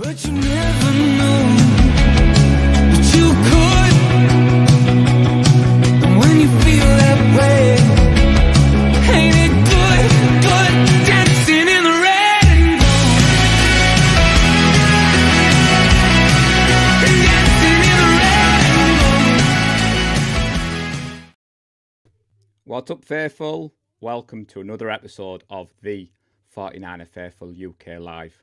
But you never know that you could. And when you feel that way, ain't it good, good, dancing in the red and gold. Dancing in the red and gold. What's up, Faithful? Welcome to another episode of the 49er Faithful UK Live.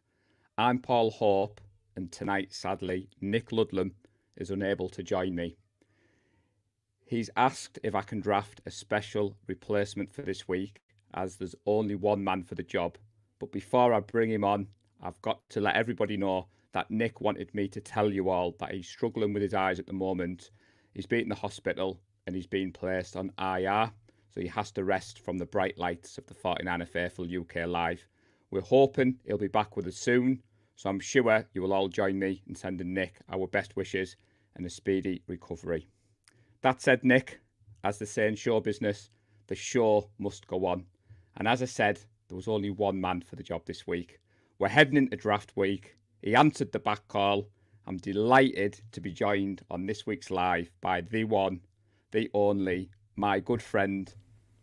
I'm Paul Hope, and tonight, sadly, Nick Ludlam is unable to join me. He's asked if I can draft a special replacement for this week, as there's only one man for the job. But before I bring him on, I've got to let everybody know that Nick wanted me to tell you all that he's struggling with his eyes at the moment. He's been in the hospital and he's been placed on IR, so he has to rest from the bright lights of the 49er Faithful UK Live. We're hoping he'll be back with us soon, so I'm sure you will all join me in sending Nick our best wishes and a speedy recovery. That said, Nick, as they say in show business, the show must go on. And as I said, there was only one man for the job this week. We're heading into draft week. He answered the back call. I'm delighted to be joined on this week's live by the one, the only, my good friend,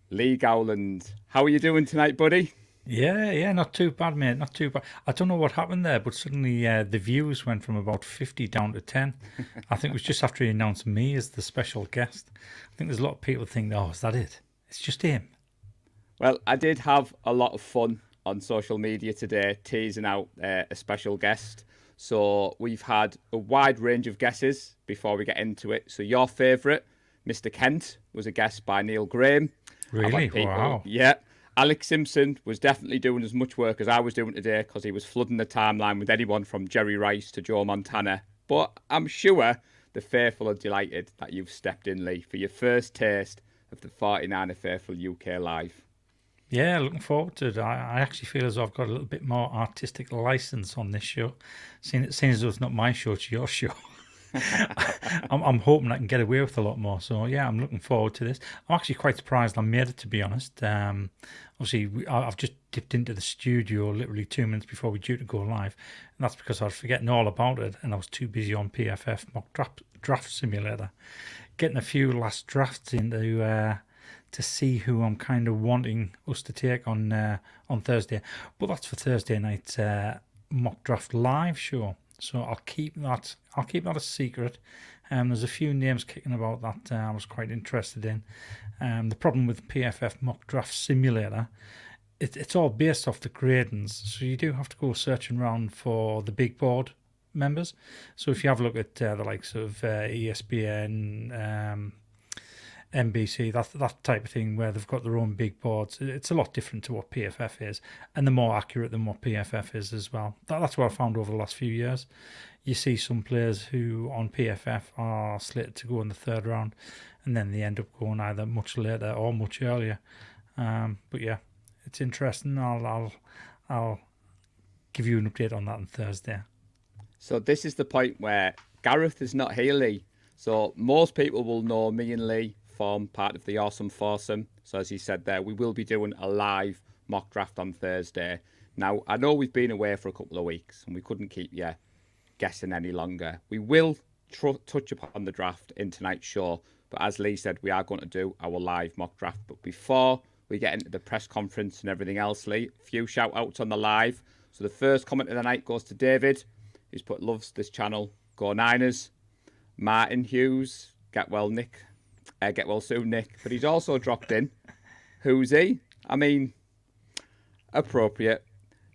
Lee Gowland. How are you doing tonight, buddy? Yeah, not too bad, mate. Not too bad. I don't know what happened there, but suddenly the views went from about 50 down to 10. I think it was just after he announced me as the special guest. I think there's a lot of people think, oh, is that it? It's just him. Well, I did have a lot of fun on social media today, teasing out a special guest. So we've had a wide range of guesses before we get into it. So your favourite, Mr. Kent, was a guest by Neil Graham. Really? Wow. Yeah. Alex Simpson was definitely doing as much work as I was doing today because he was flooding the timeline with anyone from Jerry Rice to Joe Montana. But I'm sure the Faithful are delighted that you've stepped in, Lee, for your first taste of the 49er Faithful UK Live. Yeah, looking forward to it. I actually feel as though I've got a little bit more artistic license on this show. Seeing as though it's not my show, it's your show. I'm hoping I can get away with a lot more. So yeah, I'm looking forward to this. I'm actually quite surprised I made it, to be honest. Obviously, I've just dipped into the studio literally 2 minutes before we're due to go live, and that's because I was forgetting all about it, and I was too busy on PFF mock draft simulator, getting a few last drafts in to see who I'm kind of wanting us to take on Thursday. But that's for Thursday night's mock draft live show. So I'll keep that a secret. There's a few names kicking about that I was quite interested in. The problem with PFF Mock Draft Simulator, it's all based off the gradings. So you do have to go searching around for the big board members. So if you have a look at the likes of ESPN, NBC, that type of thing, where they've got their own big boards, it's a lot different to what PFF is, and they're more accurate than what PFF is as well. That's what I found over the last few years. You see some players who on PFF are slated to go in the third round, and then they end up going either much later or much earlier. But yeah, it's interesting. I'll give you an update on that on Thursday. So this is the point where Gareth is not here, Lee. So most people will know me and Lee form part of the Awesome Foursome. So as he said there, we will be doing a live mock draft on Thursday. Now, I know we've been away for a couple of weeks and we couldn't keep you guessing any longer. We will touch upon the draft in tonight's show, but as Lee said, we are going to do our live mock draft. But before we get into the press conference and everything else, Lee, a few shout outs on the live. So the first comment of the night goes to David, who's put loves this channel, go Niners. Martin Hughes, get well, Nick. Get well soon, Nick. But he's also dropped in. Who's he? I mean, appropriate.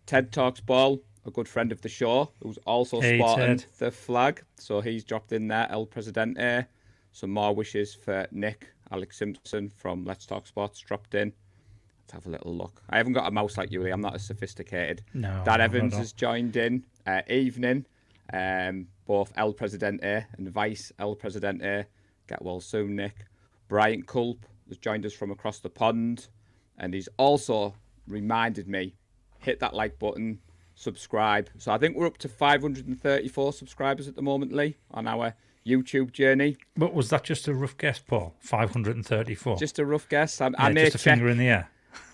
Ted Talks Ball, a good friend of the show, who's also sporting the flag. So he's dropped in there, El Presidente. Some more wishes for Nick. Alex Simpson from Let's Talk Sports dropped in. Let's have a little look. I haven't got a mouse like you, Lee. I'm not as sophisticated. No. Dad Evans has joined in. Evening. Both El Presidente and Vice El Presidente. Get well soon, Nick. Bryant Culp has joined us from across the pond. And he's also reminded me, hit that like button, subscribe. So I think we're up to 534 subscribers at the moment, Lee, on our YouTube journey. But was that just a rough guess, Paul? 534? Just a rough guess. I may just a finger in the air.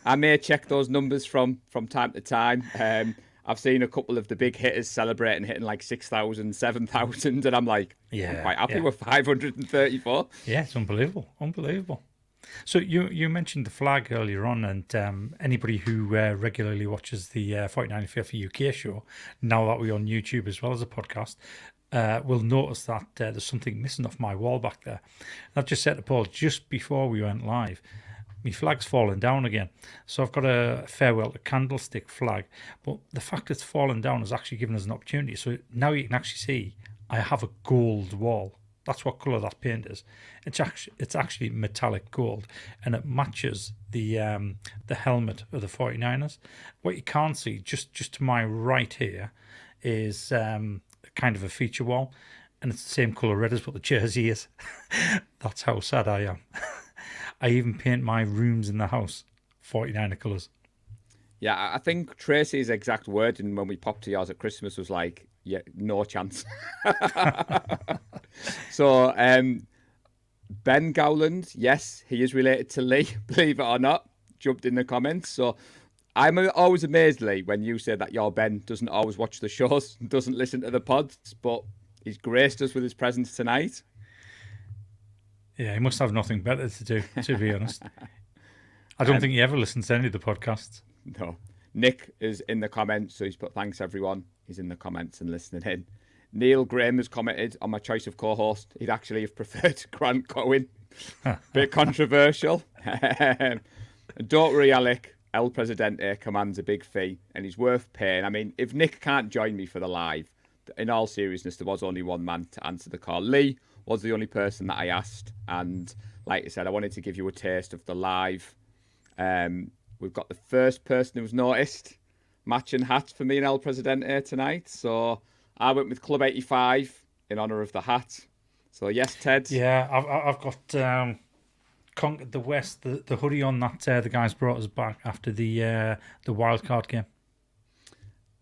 I may check those numbers from time to time. I've seen a couple of the big hitters celebrating hitting like 6,000, 7,000, and I'm like, I'm quite happy with 534. Yeah, it's unbelievable. Unbelievable. So you mentioned the flag earlier on, and anybody who regularly watches the 49er Faithful UK show, now that we're on YouTube as well as a podcast, will notice that there's something missing off my wall back there. And I've just said to Paul just before we went live, my flag's fallen down again. So I've got a farewell to candlestick flag, but the fact it's fallen down has actually given us an opportunity. So now you can actually see I have a gold wall. That's what colour that paint is. It's actually metallic gold, and it matches the helmet of the 49ers. What you can't see, just to my right here, is kind of a feature wall, and it's the same colour red as what the jersey is. That's how sad I am. I even paint my rooms in the house 49er colours. Yeah, I think Tracy's exact wording when we popped to yours at Christmas was like, yeah, no chance. So, Ben Gowland, yes, he is related to Lee, believe it or not, jumped in the comments. So I'm always amazed, Lee, when you say that your Ben doesn't always watch the shows, doesn't listen to the pods, but he's graced us with his presence tonight. Yeah, he must have nothing better to do, to be honest. I don't think he ever listens to any of the podcasts. No. Nick is in the comments, so he's put thanks everyone. He's in the comments and listening in. Neil Graham has commented on my choice of co-host. He'd actually have preferred Grant Cohen. Bit controversial. And don't worry, Alec. El Presidente commands a big fee, and he's worth paying. I mean, if Nick can't join me for the live, in all seriousness, there was only one man to answer the call. Lee was the only person that I asked, and like I said, I wanted to give you a taste of the live. We've got the first person who's noticed matching hats for me and El Presidente tonight. So I went with Club 85 in honour of the hat. So yes, Ted. Yeah, I've got Conquered the West, the hoodie on that the guys brought us back after the wildcard game.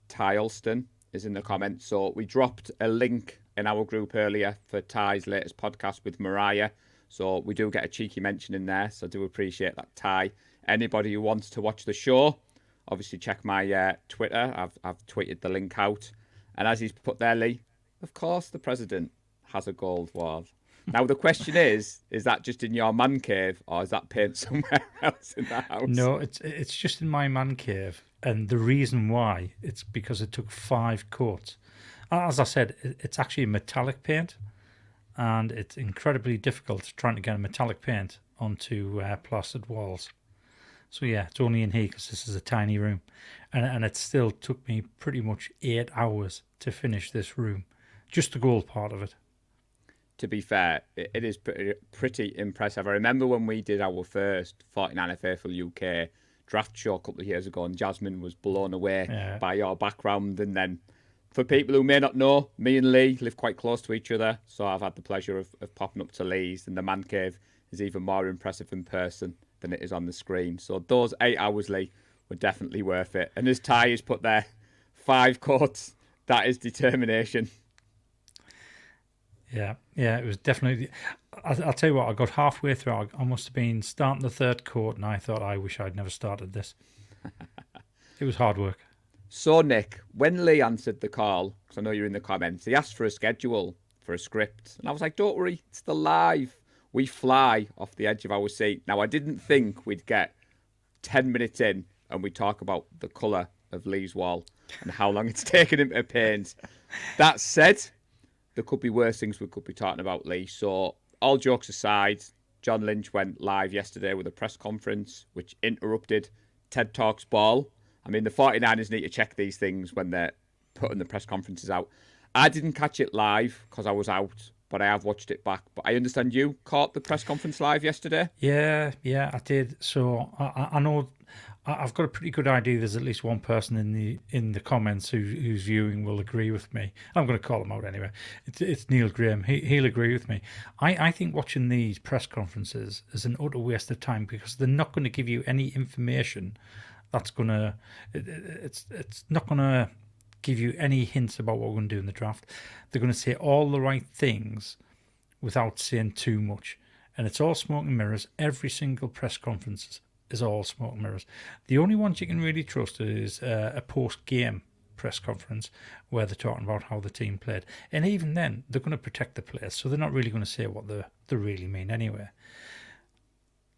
Ty Alston is in the comments. So we dropped a link in our group earlier for Ty's latest podcast with Mariah. So we do get a cheeky mention in there. So I do appreciate that, Ty. Anybody who wants to watch the show, obviously check my Twitter. I've tweeted the link out. And as he's put there, Lee, of course the president has a gold wall. Now the question is that just in your man cave, or is that paint somewhere else in the house? No, it's just in my man cave. And the reason why, it's because it took 5 coats. As I said, it's actually a metallic paint. And it's incredibly difficult trying to get a metallic paint onto plastered walls. So yeah, it's only in here because this is a tiny room. And it still took me pretty much 8 hours to finish this room. Just the gold part of it. To be fair, it is pretty impressive. I remember when we did our first 49er Faithful UK draft show a couple of years ago, and Jasmine was blown away by your background. And then for people who may not know, me and Lee live quite close to each other. So I've had the pleasure of popping up to Lee's, and the man cave is even more impressive in person than it is on the screen. So those 8 hours, Lee, were definitely worth it. And as Ty has put there, 5 coats, that is determination. Yeah, it was definitely... I'll tell you what, I got halfway through. I must have been starting the 3rd coat, and I thought, I wish I'd never started this. It was hard work. So, Nick, when Lee answered the call, because I know you're in the comments, he asked for a schedule, for a script. And I was like, don't worry, it's the live. We fly off the edge of our seat. Now, I didn't think we'd get 10 minutes in and we talk about the colour of Lee's wall and how long it's taken him to paint. That said, there could be worse things we could be talking about, Lee. So, all jokes aside, John Lynch went live yesterday with a press conference which interrupted TED Talks ball. I mean, the 49ers need to check these things when they're putting the press conferences out. I didn't catch it live because I was out, but I have watched it back. But I understand you caught the press conference live yesterday? Yeah, I did. So I know I've got a pretty good idea there's at least one person in the comments who's viewing will agree with me. I'm going to call him out anyway. It's Neil Graham. He'll agree with me. I think watching these press conferences is an utter waste of time because they're not going to give you any information that's going to... It's not going to give you any hints about what we're going to do in the draft. They're going to say all the right things without saying too much. And it's all smoke and mirrors. Every single press conference is all smoke and mirrors. The only ones you can really trust is a post-game press conference where they're talking about how the team played. And even then, they're going to protect the players, so they're not really going to say what they really mean anyway.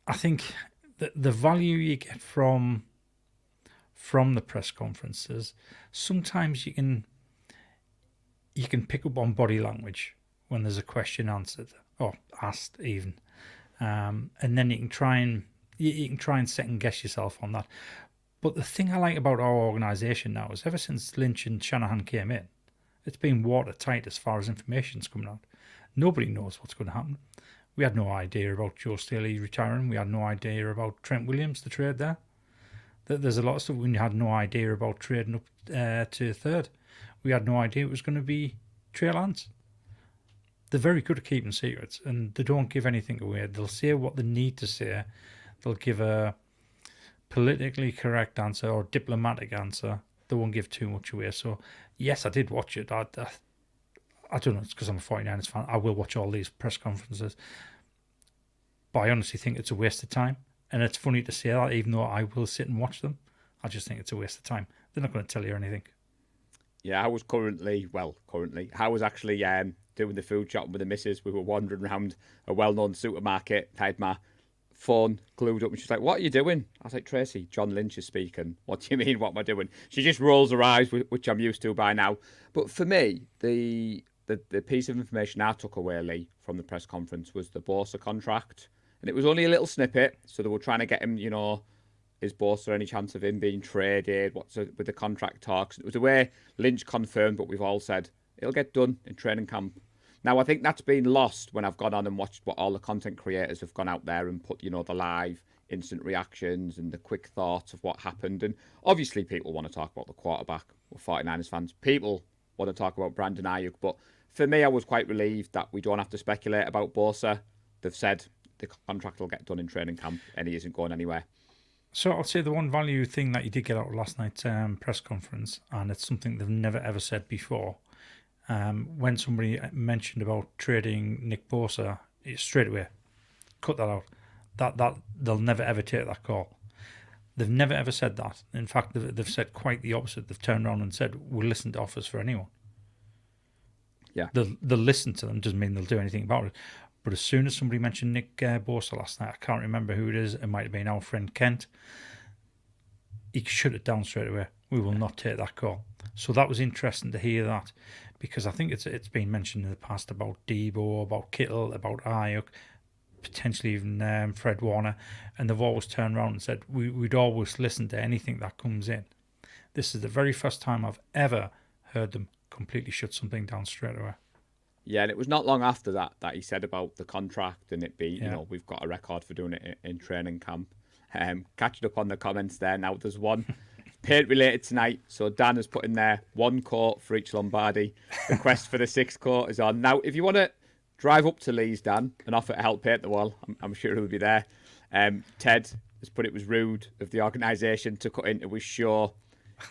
I think the value you get from the press conferences, sometimes you can pick up on body language when there's a question answered or asked even, and then you can try and second guess yourself on that. But the thing I like about our organisation now is ever since Lynch and Shanahan came in, it's been watertight as far as information's coming out. Nobody knows what's going to happen. We had no idea about Joe Staley retiring. We had no idea about Trent Williams, the trade there. There's a lot of stuff we had no idea about trading up to third. We had no idea it was going to be Trey Lance. They're very good at keeping secrets, and they don't give anything away. They'll say what they need to say. They'll give a politically correct answer or diplomatic answer. They won't give too much away. So, yes, I did watch it. I don't know, it's because I'm a 49ers fan. I will watch all these press conferences. But I honestly think it's a waste of time. And it's funny to say that, even though I will sit and watch them. I just think it's a waste of time. They're not going to tell you anything. Yeah, I was actually doing the food shopping with the missus. We were wandering around a well-known supermarket. I had my phone glued up and she's like, "What are you doing?" I was like, "Tracy, John Lynch is speaking." "What do you mean, what am I doing?" She just rolls her eyes, which I'm used to by now. But for me, the piece of information I took away, Lee, from the press conference was the Bosa contract. And it was only a little snippet, so they were trying to get him, is Bosa any chance of him being traded? What's with the contract talks? It was the way Lynch confirmed what we've all said. It'll get done in training camp. Now, I think that's been lost when I've gone on and watched what all the content creators have gone out there and put, the live instant reactions and the quick thoughts of what happened. And obviously people want to talk about the quarterback. We're 49ers fans. People want to talk about Brandon Ayuk. But for me, I was quite relieved that we don't have to speculate about Bosa. They've said the contract will get done in training camp and he isn't going anywhere. So I'll say the one value thing that you did get out of last night's press conference, and it's something they've never ever said before, when somebody mentioned about trading Nick Bosa, straight away, cut that out. That they'll never ever take that call. They've never ever said that. In fact, they've said quite the opposite. They've turned around and said, "We'll listen to offers for anyone." Yeah, they'll listen to them. Doesn't mean they'll do anything about it. But as soon as somebody mentioned Nick Bosa last night, I can't remember who it is. It might have been our friend Kent. He shut it down straight away. We will not take that call. So that was interesting to hear that, because I think it's been mentioned in the past about Debo, about Kittle, about Ayuk, potentially even Fred Warner, and they've always turned around and said we'd always listen to anything that comes in. This is the very first time I've ever heard them completely shut something down straight away. Yeah, and it was not long after that he said about the contract and it be, we've got a record for doing it in training camp. Catching up on the comments there. Now, there's one paint related tonight. So Dan has put in there 1 coat for each Lombardi. The quest for the 6th coat is on. Now, if you want to drive up to Lee's, Dan, and offer to help paint the wall, I'm sure he'll be there. Ted has put it was rude of the organisation to cut into his show.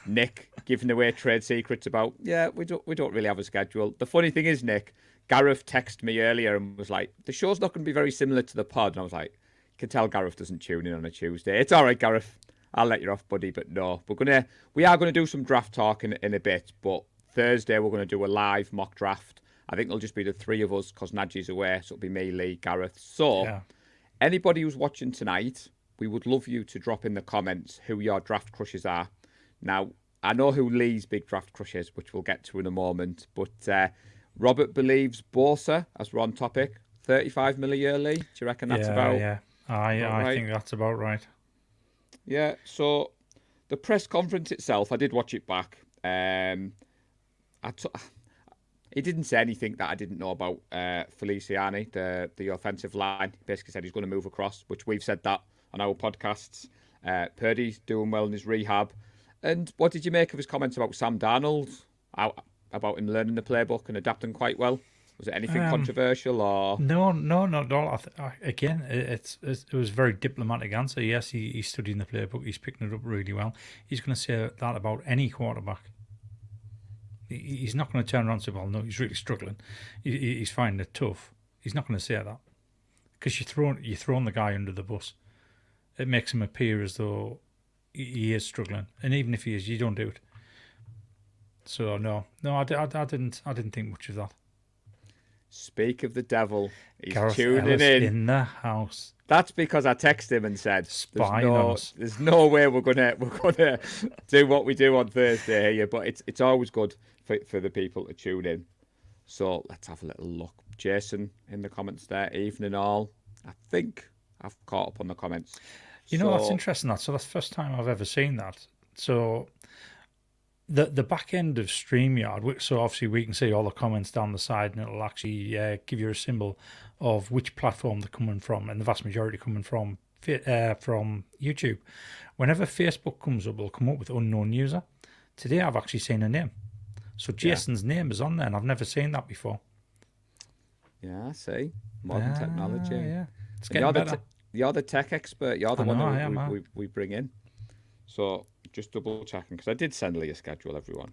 Nick giving away trade secrets about, we don't really have a schedule. The funny thing is, Nick, Gareth texted me earlier and was like, the show's not going to be very similar to the pod. And I was like, you can tell Gareth doesn't tune in on a Tuesday. It's all right, Gareth. I'll let you off, buddy. But no, we are going to do some draft talk in a bit. But Thursday, we're going to do a live mock draft. I think it'll just be the 3 of us because Nadji's away. So it'll be me, Lee, Gareth. So anybody who's watching tonight, we would love you to drop in the comments who your draft crushes are. Now, I know who Lee's big draft crush is, which we'll get to in a moment. But Robert believes Bosa, as we're on topic, 35 mil a year, Lee. Do you reckon that's about? Yeah, I think that's about right. Yeah, so the press conference itself, I did watch it back. He didn't say anything that I didn't know about Feliciani, the offensive line. He basically said he's going to move across, which we've said that on our podcasts. Purdy's doing well in his rehab. And what did you make of his comments about Sam Darnold? About him learning the playbook and adapting quite well? Was it anything controversial or? No, not at all. Again, it was a very diplomatic answer. Yes, he's studying the playbook. He's picking it up really well. He's going to say that about any quarterback. He's not going to turn around and say, well, no, he's really struggling. He's finding it tough. He's not going to say that, because you're throwing the guy under the bus. It makes him appear as though he is struggling. And even if he is, you don't do it. So no, I didn't think much of that. Speak of the devil, he's Gareth tuning Ellis in. the house, That's because I texted him and said, spying on us. there's no way we're gonna do what we do on Thursday here, but it's always good for the people to tune in. So let's have a little look. Jason in the comments there, evening all. I think I've caught up on the comments. You know, that's interesting. So that's the first time I've ever seen that. So the back end of StreamYard, so obviously we can see all the comments down the side, and it'll actually give you a symbol of which platform they're coming from, and the vast majority coming from YouTube. Whenever Facebook comes up, it'll come up with unknown user. Today I've actually seen a name. So Jason's name is on there, and I've never seen that before. Yeah, I see. Modern technology. Yeah, it's getting better. You're the tech expert. You're the one we bring in. So just double checking, because I did send Lee a schedule, everyone.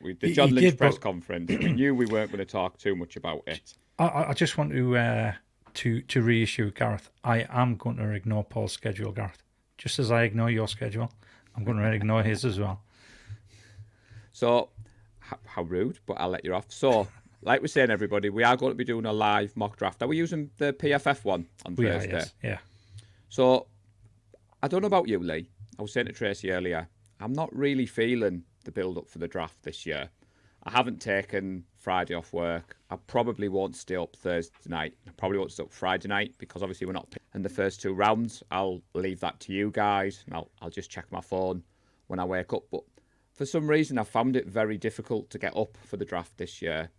The John Lynch press conference, we knew we weren't going to talk too much about it. I just want to reissue, Gareth. I am going to ignore Paul's schedule, Gareth. Just as I ignore your schedule, I'm going to ignore his as well. So, how rude, but I'll let you off. So, like we're saying, everybody, we are going to be doing a live mock draft. Are we using the PFF one on Thursday? Yes. Yeah. So, I don't know about you, Lee. I was saying to Tracy earlier, I'm not really feeling the build-up for the draft this year. I haven't taken Friday off work. I probably won't stay up Thursday night. I probably won't stay up Friday night, because obviously we're not in the first 2 rounds. I'll leave that to you guys, and I'll just check my phone when I wake up. But for some reason, I found it very difficult to get up for the draft this year.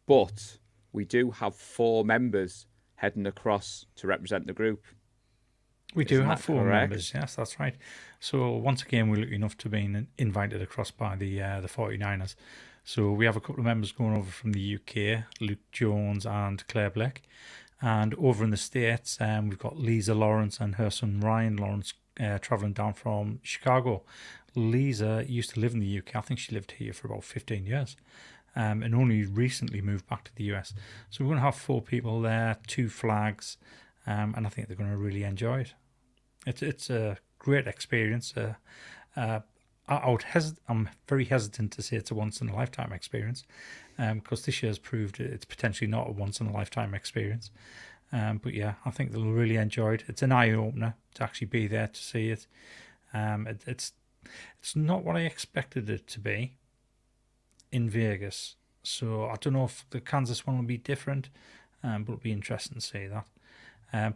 But we do have 4 members heading across to represent the group. We do have 4 members, yes, that's right. So once again, we're lucky enough to be invited across by the 49ers. So we have a couple of members going over from the UK, Luke Jones and Claire Blake. And over in the States, we've got Lisa Lawrence and her son Ryan Lawrence travelling down from Chicago. Lisa used to live in the UK. I think she lived here for about 15 years. And only recently moved back to the US. So we're going to have 4 people there, 2 flags, and I think they're going to really enjoy it. It's a great experience. I'm very hesitant to say it's a once-in-a-lifetime experience, because this year's proved it's potentially not a once-in-a-lifetime experience. But yeah, I think they'll really enjoy it. It's an eye-opener to actually be there to see it. It's not what I expected it to be in Vegas. So I don't know if the Kansas one will be different, but it'll be interesting to see that.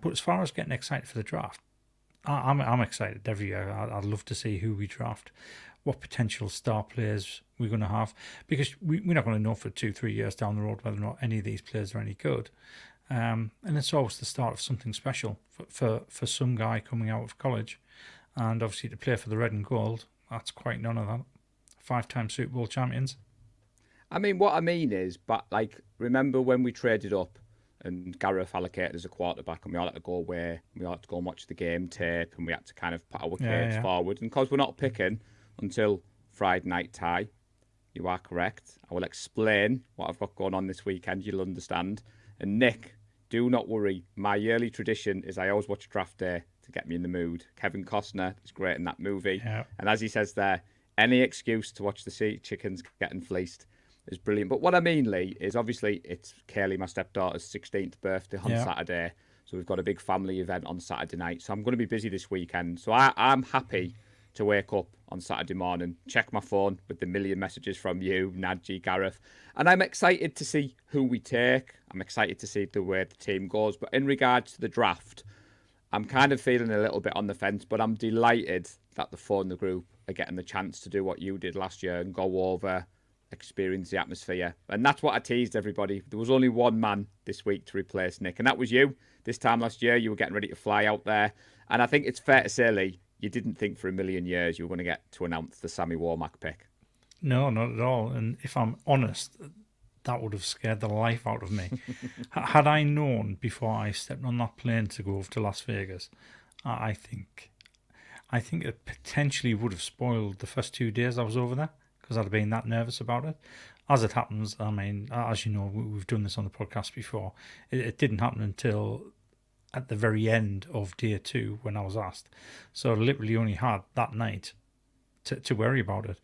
But as far as getting excited for the draft, I'm excited every year. I'd love to see who we draft, what potential star players we're going to have, because we're not going to know for 2-3 years down the road whether or not any of these players are any good. And it's always the start of something special for some guy coming out of college. And obviously to play for the red and gold, that's quite none of that. 5-time Super Bowl champions. I mean, what I mean is, but like, remember when we traded up and Gareth allocated as a quarterback, and we all had to go away, we all had to go and watch the game tape, and we had to kind of put our case forward. And because we're not picking until Friday night tie, you are correct. I will explain what I've got going on this weekend. You'll understand. And Nick, do not worry. My yearly tradition is I always watch draft day to get me in the mood. Kevin Costner is great in that movie. Yeah. And as he says there, any excuse to watch the sea chickens getting fleeced is brilliant. But what I mean, Lee, is obviously it's Kaylee, my stepdaughter's 16th birthday on Saturday. So we've got a big family event on Saturday night. So I'm going to be busy this weekend. So I'm happy to wake up on Saturday morning, check my phone with the million messages from you, Nadji, Gareth. And I'm excited to see who we take. I'm excited to see the way the team goes. But in regards to the draft, I'm kind of feeling a little bit on the fence, but I'm delighted that the 4 in the group are getting the chance to do what you did last year and go over, experience the atmosphere. And that's what I teased everybody. There was only one man this week to replace Nick, and that was you. This time last year, you were getting ready to fly out there. And I think it's fair to say, Lee, you didn't think for a million years you were going to get to announce the Sammy Womack pick. No, not at all. And if I'm honest, that would have scared the life out of me. Had I known before I stepped on that plane to go over to Las Vegas, I think it potentially would have spoiled the first 2 days I was over there, because I'd have been that nervous about it. As it happens, I mean, as you know, we've done this on the podcast before. It didn't happen until at the very end of day 2 when I was asked. So I literally only had that night to worry about it.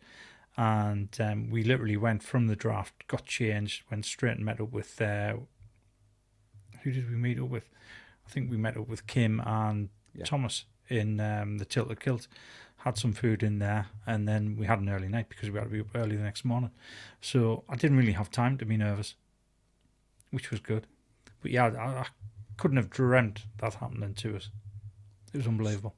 and we literally went from the draft, got changed, went straight and met up with who did we meet up with? I think we met up with Kim and Thomas in the Tilted Kilt. Had some food in there, and then we had an early night because we had to be up early the next morning. So I didn't really have time to be nervous, which was good. But yeah, I couldn't have dreamt that happening to us. It was unbelievable.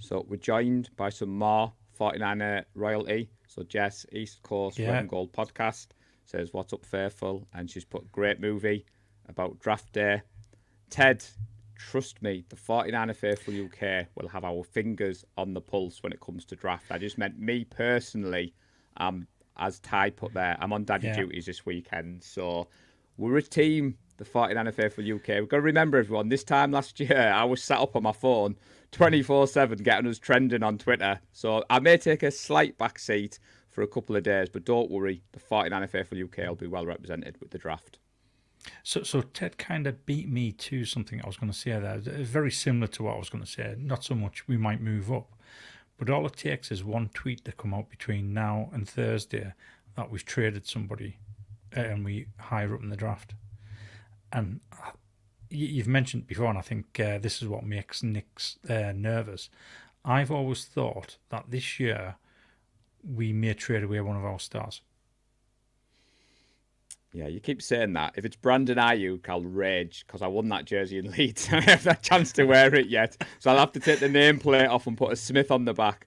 So we're joined by some more 49er royalty. So Jess, East Coast Red and Gold podcast, says, "What's up, Faithful?" And she's put, "Great movie about draft day." Ted, trust me, the 49er Faithful UK will have our fingers on the pulse when it comes to draft. I just meant me personally, as Ty put there, I'm on daddy duties this weekend. So we're a team, the 49er Faithful UK. We've got to remember, everyone, this time last year, I was sat up on my phone 24/7 getting us trending on Twitter. So I may take a slight back seat for a couple of days, but don't worry, the 49er Faithful UK will be well represented with the draft. So Ted kind of beat me to something I was going to say there. It's very similar to what I was going to say. Not so much we might move up, but all it takes is one tweet to come out between now and Thursday that we've traded somebody and we higher up in the draft. And you've mentioned before, and I think this is what makes Nick's nervous. I've always thought that this year we may trade away one of our stars. Yeah, you keep saying that. If it's Brandon Ayuk, I'll rage because I won that jersey in Leeds. I haven't had a chance to wear it yet. So I'll have to take the nameplate off and put a Smith on the back.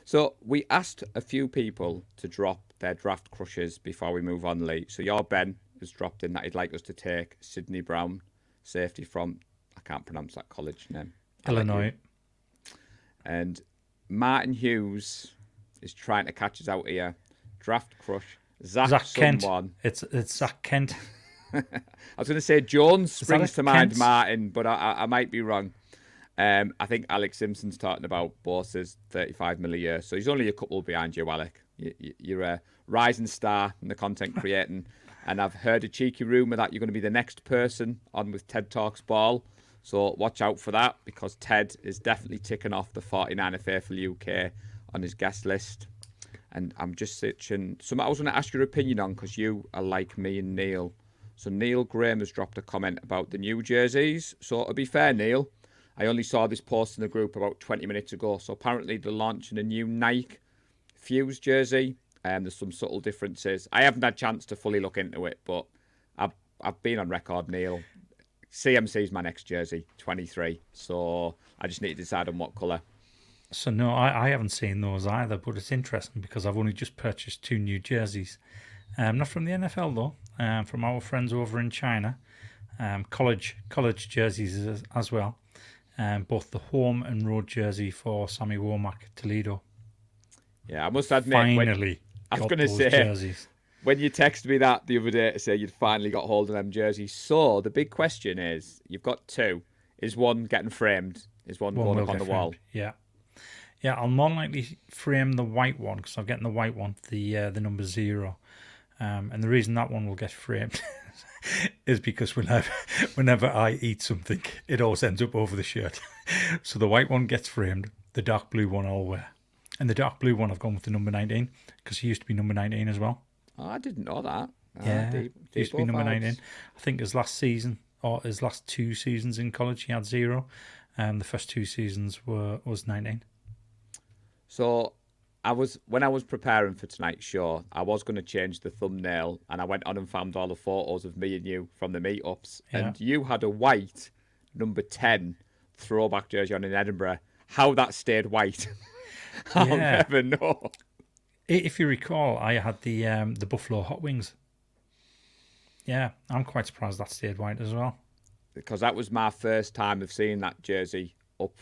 So we asked a few people to drop their draft crushes before we move on, Lee. So your Ben has dropped in that he'd like us to take Sidney Brown, safety from, I can't pronounce that college name. Illinois. And Martin Hughes is trying to catch us out here. Draft crush. Zach Kent. Someone. It's Zach Kent. I was going to say Jones springs to mind, Kent? Martin, but I might be wrong. I think Alex Simpson's talking about Bosa's 35 million a year, so he's only a couple behind you, Alec. You're a rising star in the content creating, and I've heard a cheeky rumour that you're going to be the next person on with Ted Talks Ball, so watch out for that, because Ted is definitely ticking off the 49er Faithful UK on his guest list. And I'm just searching something I was going to ask your opinion on, because you are like me and Neil. So Neil Graham has dropped a comment about the new jerseys. So to be fair, Neil, I only saw this post in the group about 20 minutes ago. So apparently they're launching a new Nike Fuse jersey. There's some subtle differences. I haven't had a chance to fully look into it, but I've been on record, Neil. CMC's my next jersey, 23. So I just need to decide on what colour. So no, I haven't seen those either, but it's interesting because I've only just purchased 2 new jerseys. Not from the NFL though, from our friends over in China. College jerseys as well. Both the home and road jersey for Sammy Womack, Toledo. Yeah, I must admit. Finally, I was going to say, jerseys. When you texted me that the other day to say you'd finally got hold of them jerseys. So the big question is, you've got 2. Is one getting framed? Is one going up on the wall? Yeah. Yeah, I'll more likely frame the white one because I'm getting the white one, the number 0. And the reason that one will get framed is because whenever I eat something, it always ends up over the shirt. So the white one gets framed, the dark blue one I'll wear. And the dark blue one I've gone with the number 19 because he used to be number 19 as well. Oh, I didn't know that. Yeah, he used to be number 19. I think his last season or his last 2 seasons in college he had 0. The first 2 seasons was 19. So when I was preparing for tonight's show, I was going to change the thumbnail, and I went on and found all the photos of me and you from the meetups, and you had a white number 10 throwback jersey on in Edinburgh. How that stayed white, I'll never know. If you recall, I had the Buffalo Hot Wings. Yeah, I'm quite surprised that stayed white as well. Because that was my first time of seeing that jersey up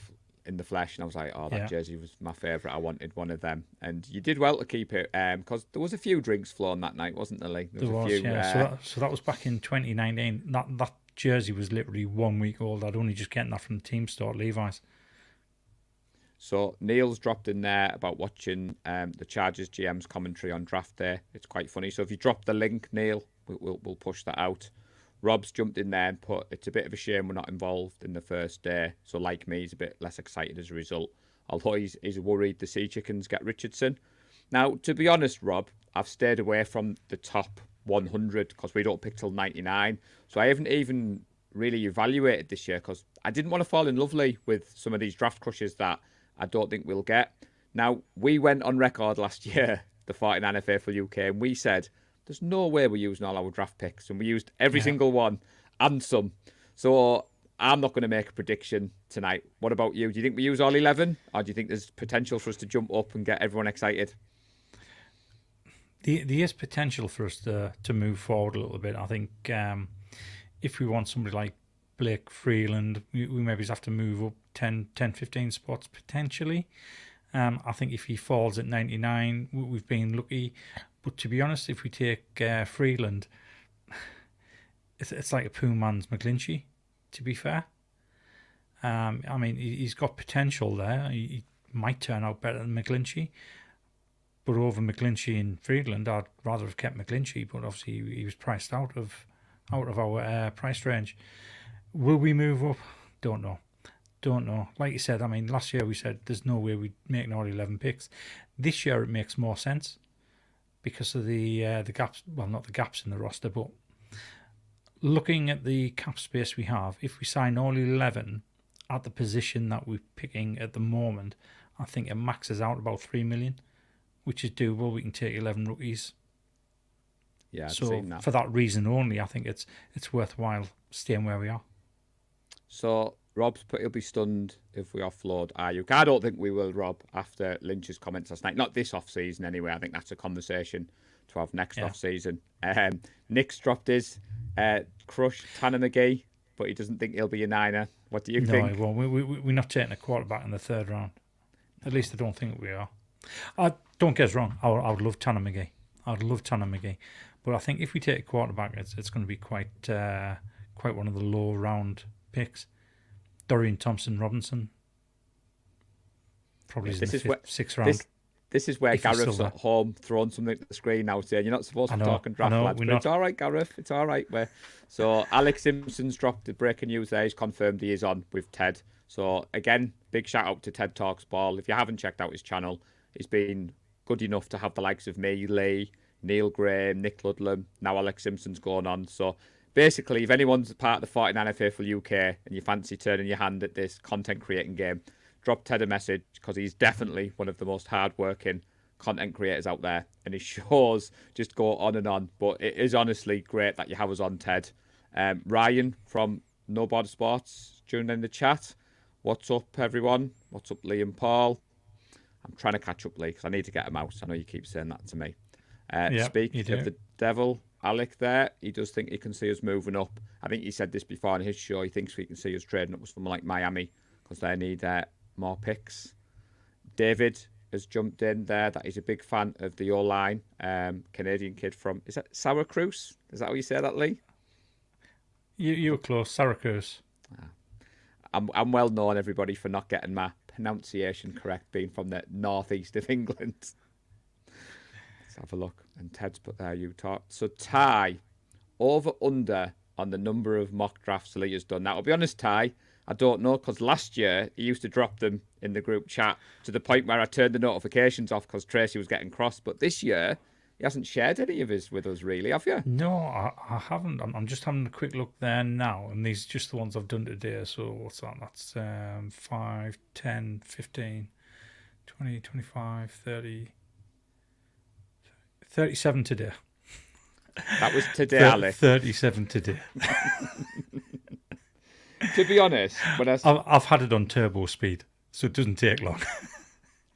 in the flesh, and I was like, oh, that jersey was my favourite. I wanted one of them. And you did well to keep it, because there was a few drinks flown that night, wasn't there, Lee? There was a few, yeah. So that was back in 2019. That jersey was literally 1 week old. I'd only just gotten that from the team store at Levi's. So Neil's dropped in there about watching the Chargers GM's commentary on draft day. It's quite funny. So if you drop the link, Neil, we'll push that out. Rob's jumped in there and put, it's a bit of a shame we're not involved in the first day. So like me, he's a bit less excited as a result. Although he's worried the Sea Chickens get Richardson. Now, to be honest, Rob, I've stayed away from the top 100 because we don't pick till 99. So I haven't even really evaluated this year because I didn't want to fall in lovely with some of these draft crushes that I don't think we'll get. Now, we went on record last year, the 49er Faithful UK, and we said there's no way we're using all our draft picks, and we used every single one and some. So I'm not going to make a prediction tonight. What about you? Do you think we use all 11, or do you think there's potential for us to jump up and get everyone excited? There is potential for us to move forward a little bit. I think if we want somebody like Blake Freeland, we maybe just have to move up 10, 15 spots potentially. I think if he falls at 99, we've been lucky. But to be honest, if we take Freeland, it's like a poor man's McGlinchey, to be fair. I mean, he's got potential there. He might turn out better than McGlinchey. But over McGlinchey and Freeland, I'd rather have kept McGlinchey, but obviously he was priced out of our price range. Will we move up? Don't know. Like you said, I mean, last year we said there's no way we'd make all 11 picks. This year it makes more sense because of the gaps. Well, not the gaps in the roster, but looking at the cap space we have, if we sign all 11 at the position that we're picking at the moment, I think it maxes out about 3 million, which is doable. We can take 11 rookies. Yeah, I've so seen that. For that reason only, I think it's worthwhile staying where we are. So Rob's he'll be stunned if we offload Ayuk. I don't think we will, Rob, after Lynch's comments last night. Not this off-season anyway. I think that's a conversation to have next off-season. Nick's dropped his crush, Tanner McGee, but he doesn't think he'll be a Niner. What do you think? No, well, we're not taking a quarterback in the third round. At least I don't think we are. Don't get us wrong. I would love Tanner McGee. But I think if we take a quarterback, it's going to be quite one of the low round picks. Dorian Thompson-Robinson. Probably in the sixth round. This is where Gareth's at home throwing something at the screen now saying you're not supposed to talk and draft, lads. But it's all right, Gareth. It's all right. So Alex Simpson's dropped the breaking news there. He's confirmed he is on with Ted. So again, big shout out to Ted Talks Ball. If you haven't checked out his channel, he's been good enough to have the likes of me, Lee, Neil Graham, Nick Ludlam, now Alex Simpson's going on. So basically, if anyone's part of the 49er Faithful UK and you fancy turning your hand at this content creating game, drop Ted a message because he's definitely one of the most hard-working content creators out there, and his shows just go on and on. But it is honestly great that you have us on, Ted. Ryan from No Border Sports joined in the chat. What's up, everyone? What's up, Lee and Paul? I'm trying to catch up, Lee, because I need to get a mouse. I know you keep saying that to me. Speaking of the devil, Alec there, he does think he can see us moving up. I think he said this before on his show. He thinks we can see us trading up with someone like Miami because they need more picks. David has jumped in there. That he's a big fan of the O-line. Canadian kid from, is that Syracuse? Is that how you say that, Lee? You were close, Syracuse. I'm well known, everybody, for not getting my pronunciation correct, being from the northeast of England. Let's have a look. And Ted's put there, Utah. So Ty, over under on the number of mock drafts Lee has done. Now, I'll be honest, Ty, I don't know, because last year he used to drop them in the group chat to the point where I turned the notifications off because Tracy was getting cross. But this year, he hasn't shared any of his with us, really, have you? No, I haven't. I'm just having a quick look there now, and these are just the ones I've done today. So what's that? That's 5, 10, 15, 20, 25, 30, 37 today. That was today, Alex. 37 today. To be honest, when I've had it on turbo speed, so it doesn't take long.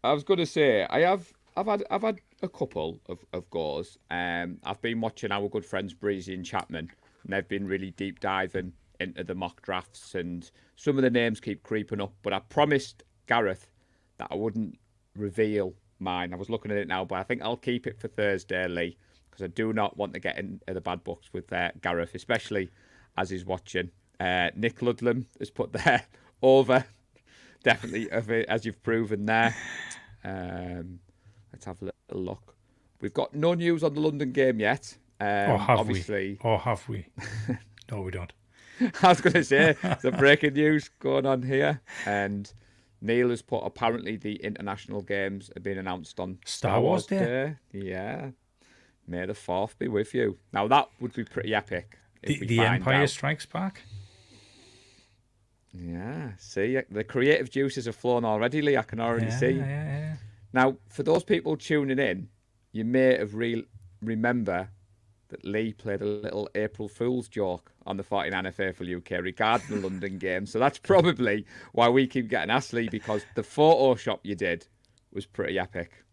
I was going to say I've had a couple of goes. I've been watching our good friends Breezy and Chapman, and they've been really deep diving into the mock drafts, and some of the names keep creeping up. But I promised Gareth that I wouldn't reveal mine. I was looking at it now, but I think I'll keep it for Thursday, Lee, because I do not want to get into the bad books with Gareth, especially as he's watching. Nick Ludlam has put there over, definitely, as you've proven there. Let's have a little look. We've got no news on the London game yet. Or have we? No, we don't. I was going to say, some breaking news going on here. And Neil has put, apparently the international games have been announced on Star Wars Day. Yeah. May the 4th be with you. Now, that would be pretty epic if we The find Empire out. Strikes Back. Yeah, see, the creative juices have flown already, Lee. I can already see. Yeah. Now, for those people tuning in, you may have remember that Lee played a little April Fool's joke on the 49er Faithful UK regarding the London game. So that's probably why we keep getting asked, Lee, because the Photoshop you did was pretty epic.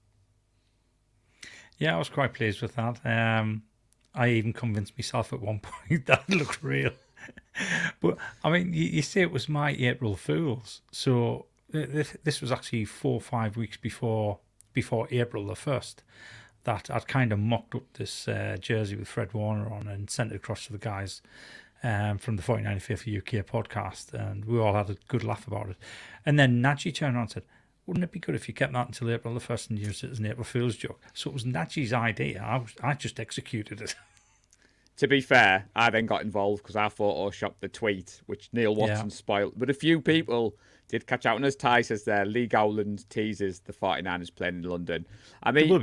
Yeah, I was quite pleased with that. I even convinced myself at one point that it looked real. But, I mean, you say it was my April Fool's. So this was actually 4 or 5 weeks before April the 1st that I'd kind of mocked up this jersey with Fred Warner on and sent it across to the guys from the 49er Faithful UK podcast. And we all had a good laugh about it. And then Nadji turned around and said, wouldn't it be good if you kept that until April the 1st and used it as an April Fool's joke? So it was Nadji's idea. I just executed it. To be fair, I then got involved because I photoshopped the tweet, which Neil Watson spoiled. But a few people did catch out. And as Ty says there, Lee Gowland teases the 49ers playing in London. I mean, They will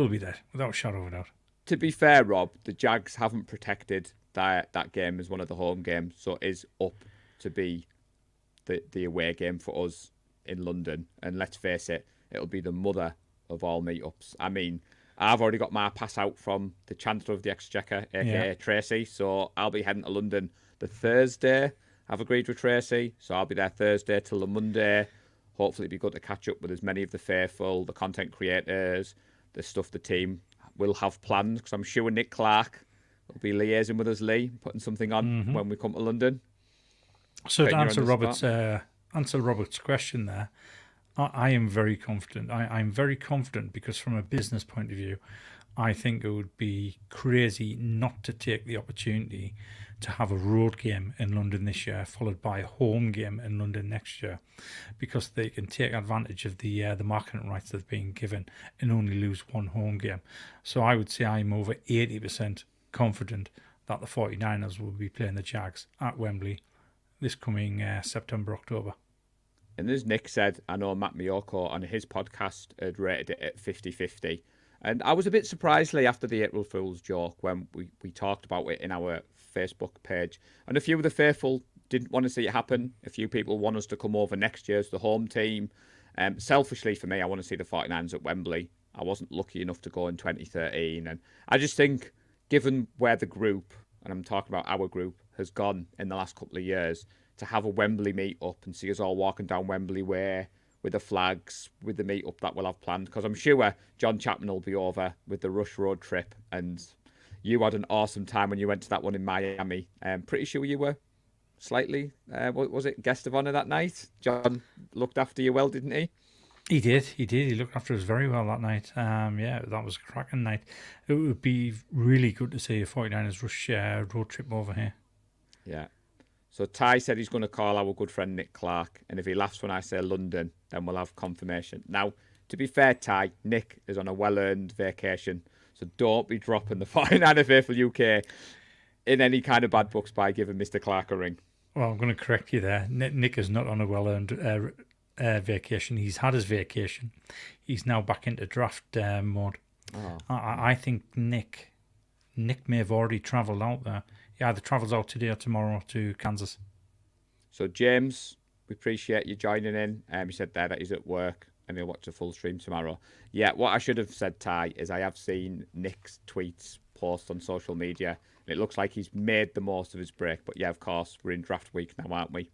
be there, without a shadow of a doubt. To be fair, Rob, the Jags haven't protected that game as one of the home games. So it is up to be the away game for us in London. And let's face it, it'll be the mother of all meetups. I mean, I've already got my pass out from the Chancellor of the Exchequer, aka Tracy, so I'll be heading to London the Thursday. I've agreed with Tracy, so I'll be there Thursday till the Monday. Hopefully it'll be good to catch up with as many of the faithful, the content creators, the stuff the team will have planned, because I'm sure Nick Clark will be liaising with us, Lee, putting something on when we come to London. So to answer Robert's question there, I am very confident. I'm very confident because from a business point of view, I think it would be crazy not to take the opportunity to have a road game in London this year, followed by a home game in London next year, because they can take advantage of the marketing rights that are being given and only lose one home game. So I would say I'm over 80% confident that the 49ers will be playing the Jags at Wembley this coming September, October. And as Nick said, I know Matt Miyoko on his podcast had rated it at 50-50. And I was a bit surprised, Lee, after the April Fool's joke when we talked about it in our Facebook page. And a few of the faithful didn't want to see it happen. A few people want us to come over next year as the home team. Selfishly for me, I want to see the 49ers at Wembley. I wasn't lucky enough to go in 2013. And I just think, given where the group, and I'm talking about our group, has gone in the last couple of years, to have a Wembley meet-up and see us all walking down Wembley Way with the flags, with the meet-up that we'll have planned. Because I'm sure John Chapman will be over with the Rush Road trip. And you had an awesome time when you went to that one in Miami. Pretty sure you were slightly, was it guest of honour that night? John looked after you well, didn't he? He did. He looked after us very well that night. That was a cracking night. It would be really good to see a 49ers Rush road trip over here. Yeah. So Ty said he's going to call our good friend Nick Clark, and if he laughs when I say London, then we'll have confirmation. Now, to be fair, Ty, Nick is on a well-earned vacation, so don't be dropping the 49er Faithful UK in any kind of bad books by giving Mr. Clark a ring. Well, I'm going to correct you there. Nick is not on a well-earned vacation. He's had his vacation. He's now back into draft mode. Oh. I think Nick may have already travelled out there. He either travels out today or tomorrow to Kansas. So, James, we appreciate you joining in. He said there that he's at work and he'll watch the full stream tomorrow. Yeah, what I should have said, Ty, is I have seen Nick's tweets, posts on social media, and it looks like he's made the most of his break. But yeah, of course, we're in draft week now, aren't we?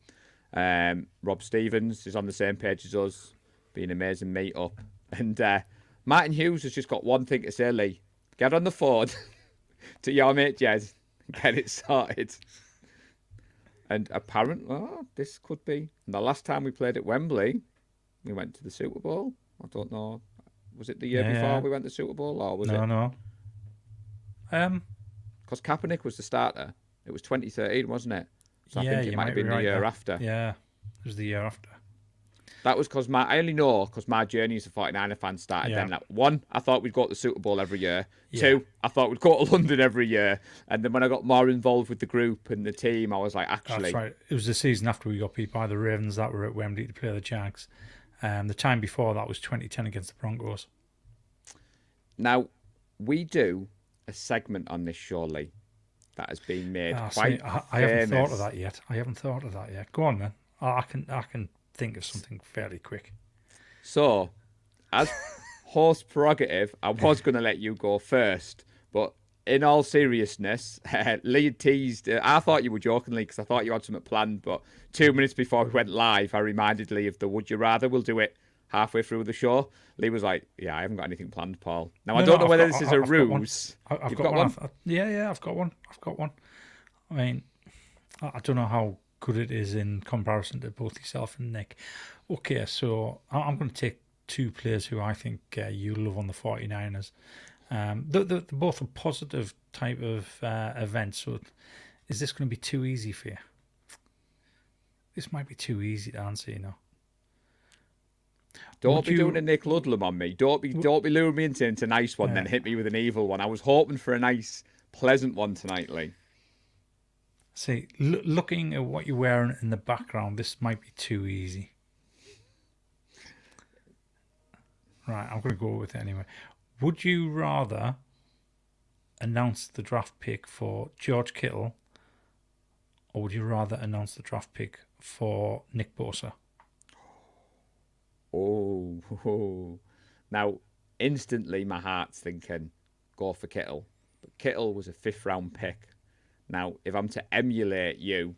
Rob Stevens is on the same page as us, being an amazing meet-up. And Martin Hughes has just got one thing to say, Lee. Get on the phone to your mate Jed. Get it sorted. And apparently, this could be the last time we played at Wembley. We went to the Super Bowl. I don't know. Was it the year before we went to the Super Bowl, or was it? No. Because Kaepernick was the starter. It was 2013, wasn't it? So I think it might have been the year after. Yeah, it was the year after. That was because I only know because my journey as a 49er fan started then. Like, one, I thought we'd go to the Super Bowl every year. Yeah. Two, I thought we'd go to London every year. And then when I got more involved with the group and the team, I was like, actually. That's right. It was the season after we got beat by the Ravens that were at Wembley to play the Jags. The time before that was 2010 against the Broncos. Now, we do a segment on this, surely, that has been made quite I haven't thought of that yet. Go on, man. I can think of something fairly quick. So, as host prerogative, I was going to let you go first, but in all seriousness, Lee had teased. I thought you were joking, Lee, because I thought you had something planned, but 2 minutes before we went live, I reminded Lee of the Would You Rather. We'll do it halfway through the show. Lee was like, yeah, I haven't got anything planned, Paul. Now, I don't know whether this is a ruse. I've got one. Yeah, I've got one. I mean, I don't know how good it is in comparison to both yourself and Nick. Okay, so I'm going to take two players who I think you love on the 49ers. They're both a positive type of event, so is this going to be too easy for you? This might be too easy to answer, you know. Don't be doing a Nick Ludlam on me. Don't be luring me into a nice one, then hit me with an evil one. I was hoping for a nice, pleasant one tonight, Lee. See, looking at what you're wearing in the background, this might be too easy. Right, I'm going to go with it anyway. Would you rather announce the draft pick for George Kittle, or would you rather announce the draft pick for Nick Bosa? Oh. Now, instantly my heart's thinking, go for Kittle. But Kittle was a 5th round pick. Now, if I'm to emulate you,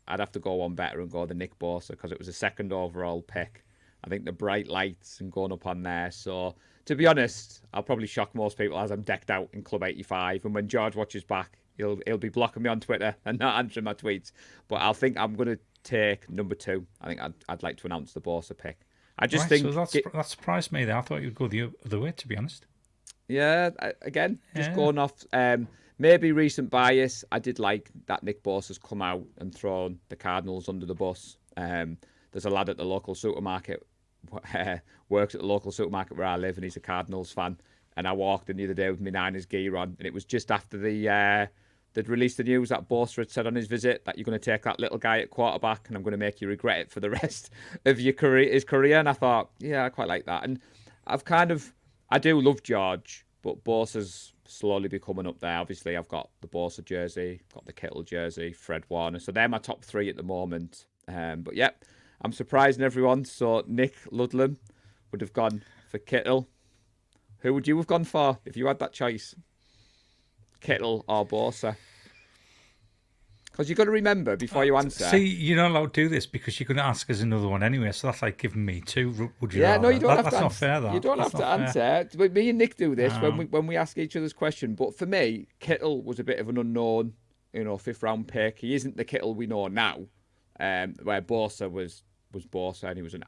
I'd have to go one better and go the Nick Bosa because it was a 2nd overall pick. I think the bright lights and going up on there. So, to be honest, I'll probably shock most people as I'm decked out in Club 85. And when George watches back, he'll be blocking me on Twitter and not answering my tweets. But I'll think I'm going to take number 2. I think I'd like to announce the Bosa pick. I just think so that surprised me there. I thought you'd go the other way, to be honest. Yeah, again, just going off maybe recent bias. I did like that Nick Bosa's come out and thrown the Cardinals under the bus. There's a lad at the local supermarket, works at the local supermarket where I live, and he's a Cardinals fan. And I walked in the other day with my Niners gear on, and it was just after they'd released the news that Bosa had said on his visit that you're going to take that little guy at quarterback and I'm going to make you regret it for the rest of his career. And I thought, yeah, I quite like that. And I do love George, but Bosa's slowly becoming up there. Obviously, I've got the Bosa jersey, got the Kittle jersey, Fred Warner. So they're my top 3 at the moment. But yeah, I'm surprising everyone. So Nick Ludlam would have gone for Kittle. Who would you have gone for if you had that choice? Kittle or Bosa? Because you've got to remember before you answer. See, you're not allowed to do this because you're going to ask us another one anyway. So that's like giving me 2. Would you? Yeah, rather? No, you don't have that's to. That's not fair. That you don't that's have to fair. answer. But me and Nick do this when we ask each other's question. But for me, Kittle was a bit of an unknown, 5th round pick. He isn't the Kittle we know now. Where Bosa was Bosa, and he was an.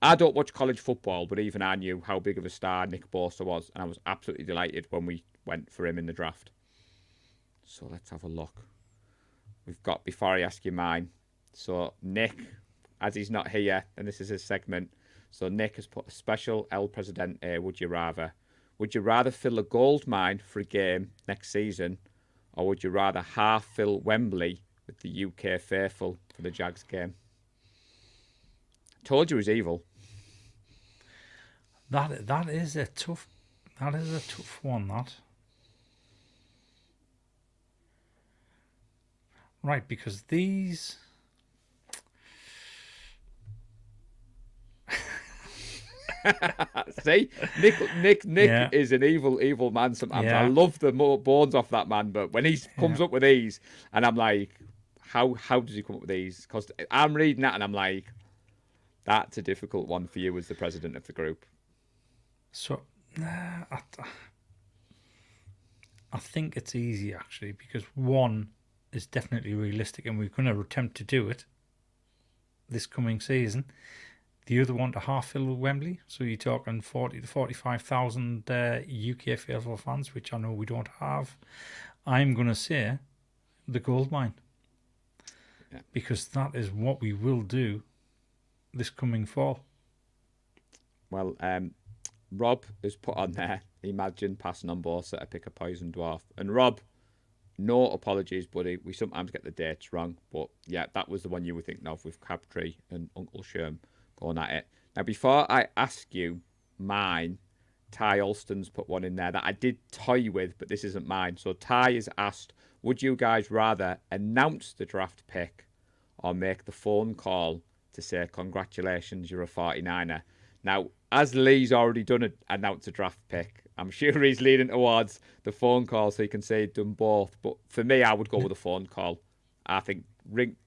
I don't watch college football, but even I knew how big of a star Nick Bosa was, and I was absolutely delighted when we went for him in the draft. So let's have a look. We've got, before I ask you mine, so Nick, as he's not here, and this is his segment, so Nick has put a special El Presidente, would you rather? Would you rather fill a gold mine for a game next season, or would you rather half fill Wembley with the UK faithful for the Jags game? Told you he was evil. That is a tough one, that. Right, because these See, Nick is an evil man sometimes. Yeah. I love the bones off that man, but when he comes up with these, and I'm like, how does he come up with these? Because I'm reading that and I'm like, that's a difficult one for you as the president of the group. So, I think it's easy actually, because one is definitely realistic and we're going to attempt to do it this coming season. The other one to half fill Wembley, so you're talking 40 to 45,000 UK faithful fans, which I know we don't have. I'm going to say the gold mine, because that is what we will do this coming fall. Well, Rob has put on there, imagine passing on Borsa to pick a poison dwarf. And Rob, no apologies, buddy. We sometimes get the dates wrong. But yeah, that was the one you were thinking of with Crabtree and Uncle Sherm going at it. Now, before I ask you mine, Ty Alston's put one in there that I did toy with, but this isn't mine. So Ty has asked, would you guys rather announce the draft pick or make the phone call to say, congratulations, you're a 49er? Now, as Lee's already announced a draft pick, I'm sure he's leaning towards the phone call so he can say he's done both. But for me, I would go with a phone call. I think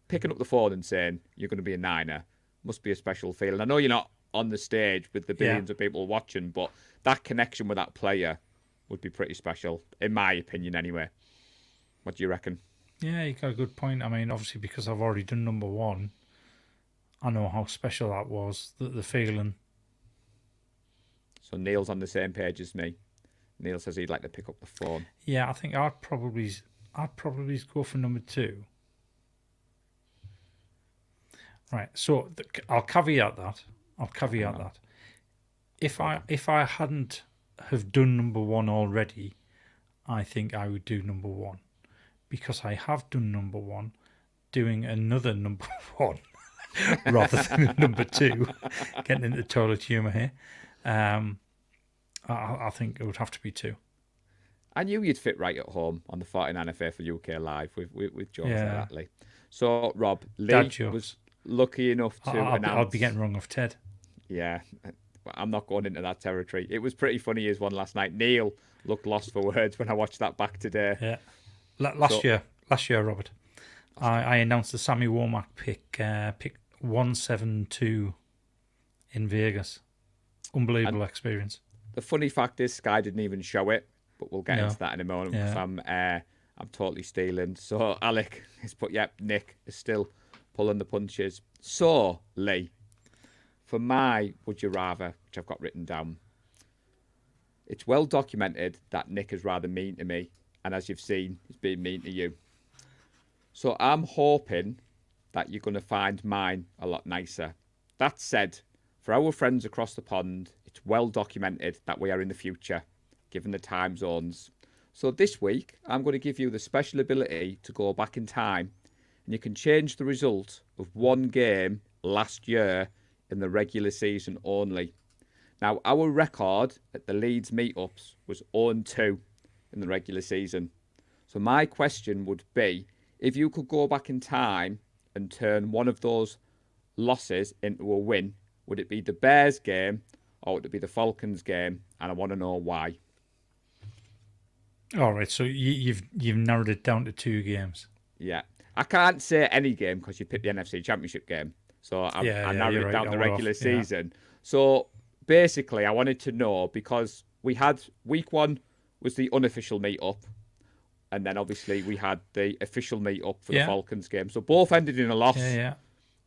picking up the phone and saying you're going to be a Niner must be a special feeling. I know you're not on the stage with the billions of people watching, but that connection with that player would be pretty special, in my opinion anyway. What do you reckon? Yeah, you got a good point. I mean, obviously, because I've already done number one, I know how special that was, the feeling. So Neil's on the same page as me. Neil says he'd like to pick up the phone. Yeah, I think I'd probably go for number two. Right. So I'll caveat that. If I hadn't have done number one already, I think I would do number one, because I have done number one, doing another number one rather than number two. Getting into toilet humour here. I think it would have to be two. I knew you'd fit right at home on the 49er Faithful UK Live with jokes like that, Lee. So, Rob, Lee was lucky enough to announce... I'll be getting wrong of Ted. Yeah, I'm not going into that territory. It was pretty funny his one last night. Neil looked lost for words when I watched that back today. Yeah. Last year, Robert, I announced the Sammy Womack pick 172 in Vegas. Unbelievable experience. The funny fact is, Sky didn't even show it, but we'll get into that in a moment because I'm totally stealing. So Alec has put, Nick is still pulling the punches. So, Lee, for my Would You Rather, which I've got written down, it's well documented that Nick is rather mean to me, and as you've seen, he's being mean to you. So I'm hoping that you're going to find mine a lot nicer. That said, for our friends across the pond, it's well documented that we are in the future, given the time zones. So this week, I'm going to give you the special ability to go back in time, and you can change the result of one game last year in the regular season only. Now, our record at the Leeds meetups was 0-2 in the regular season. So my question would be, if you could go back in time and turn one of those losses into a win, would it be the Bears game or would it be the Falcons game? And I want to know why. All right, so you've narrowed it down to two games. Yeah. I can't say any game because you picked the NFC Championship game. So I narrowed it down to the regular season. So basically, I wanted to know, because we had week one was the unofficial meetup, and then obviously we had the official meetup for the Falcons game. So both ended in a loss. Yeah.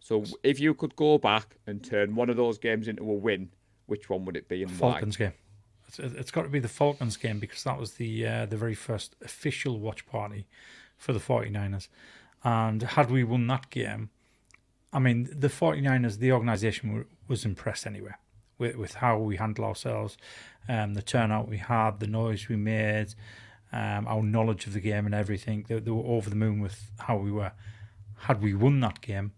So if you could go back and turn one of those games into a win, which one would it be and Falcons why? Game. It's got to be the Falcons game, because that was the very first official watch party for the 49ers. And had we won that game, I mean, the 49ers, the organisation was impressed anyway with how we handle ourselves, the turnout we had, the noise we made, our knowledge of the game and everything. They were over the moon with how we were. Had we won that game,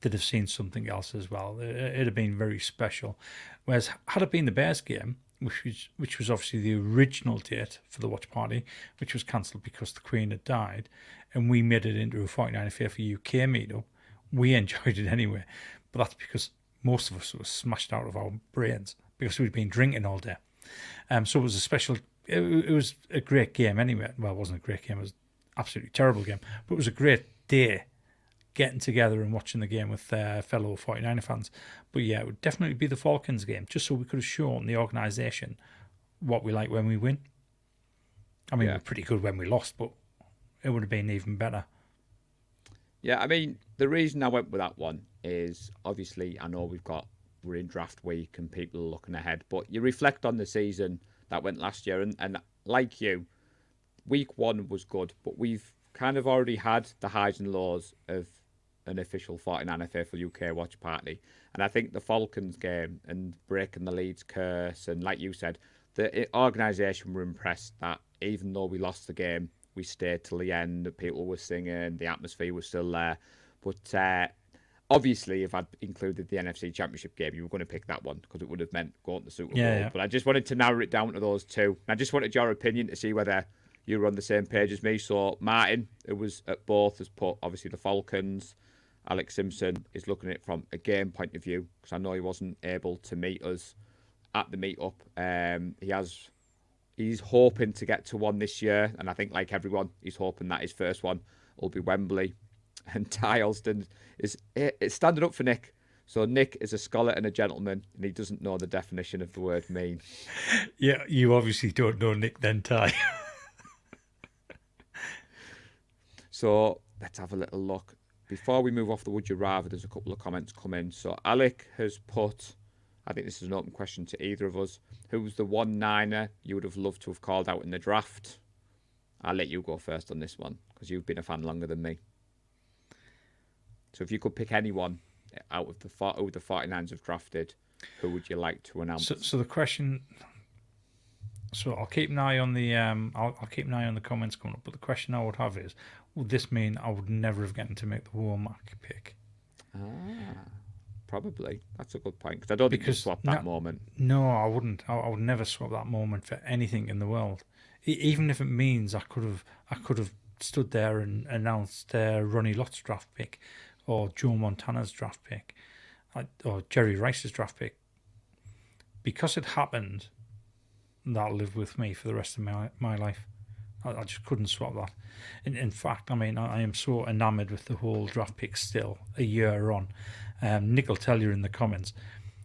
they'd have seen something else as well. It'd have been very special. Whereas had it been the Bears game, which was obviously the original date for the watch party, which was cancelled because the Queen had died, and we made it into a 49er Faithful UK meetup, we enjoyed it anyway. But that's because most of us were smashed out of our brains because we'd been drinking all day. So it was a special... It was a great game anyway. Well, it wasn't a great game. It was an absolutely terrible game. But it was a great day getting together and watching the game with fellow 49er fans. But yeah, it would definitely be the Falcons game, just so we could have shown the organisation what we like when we win. I mean, we're pretty good when we lost, but it would have been even better. Yeah, I mean, the reason I went with that one is, obviously, I know we're in draft week and people are looking ahead, but you reflect on the season that went last year, and like you, week one was good, but we've kind of already had the highs and lows of an official 49er Faithful UK watch party. And I think the Falcons game and breaking the Leeds curse, and like you said, the organisation were impressed that even though we lost the game, we stayed till the end. People were singing, the atmosphere was still there. But obviously, if I'd included the NFC Championship game, you were going to pick that one because it would have meant going to the Super Bowl. Yeah. But I just wanted to narrow it down to those two. I just wanted your opinion to see whether you were on the same page as me. So Martin, who was at both, has put obviously the Falcons. Alex Simpson is looking at it from a game point of view because I know he wasn't able to meet us at the meetup. He's hoping to get to one this year, and I think like everyone, he's hoping that his first one will be Wembley. And Ty Alston is standing up for Nick. So Nick is a scholar and a gentleman, and he doesn't know the definition of the word mean. Yeah, you obviously don't know Nick then, Ty. So let's have a little look. Before we move off the Would You Rather, there's a couple of comments come in. So Alec has put, I think this is an open question to either of us, who's the one Niner you would have loved to have called out in the draft? I'll let you go first on this one, because you've been a fan longer than me. So if you could pick anyone out of who the 49ers have drafted, who would you like to announce? So the question. So I'll keep an eye on the I'll keep an eye on the comments coming up. But the question I would have is, would this mean I would never have gotten to make the Womack pick? Probably. That's a good point, because I don't think you swap that moment. No, I wouldn't. I would never swap that moment for anything in the world. Even if it means I could have stood there and announced Ronnie Lott's draft pick, or Joe Montana's draft pick, or Jerry Rice's draft pick. Because it happened, that'll live with me for the rest of my life. I just couldn't swap that. In fact, I mean, I am so enamoured with the whole draft pick still, a year on. Nick will tell you in the comments,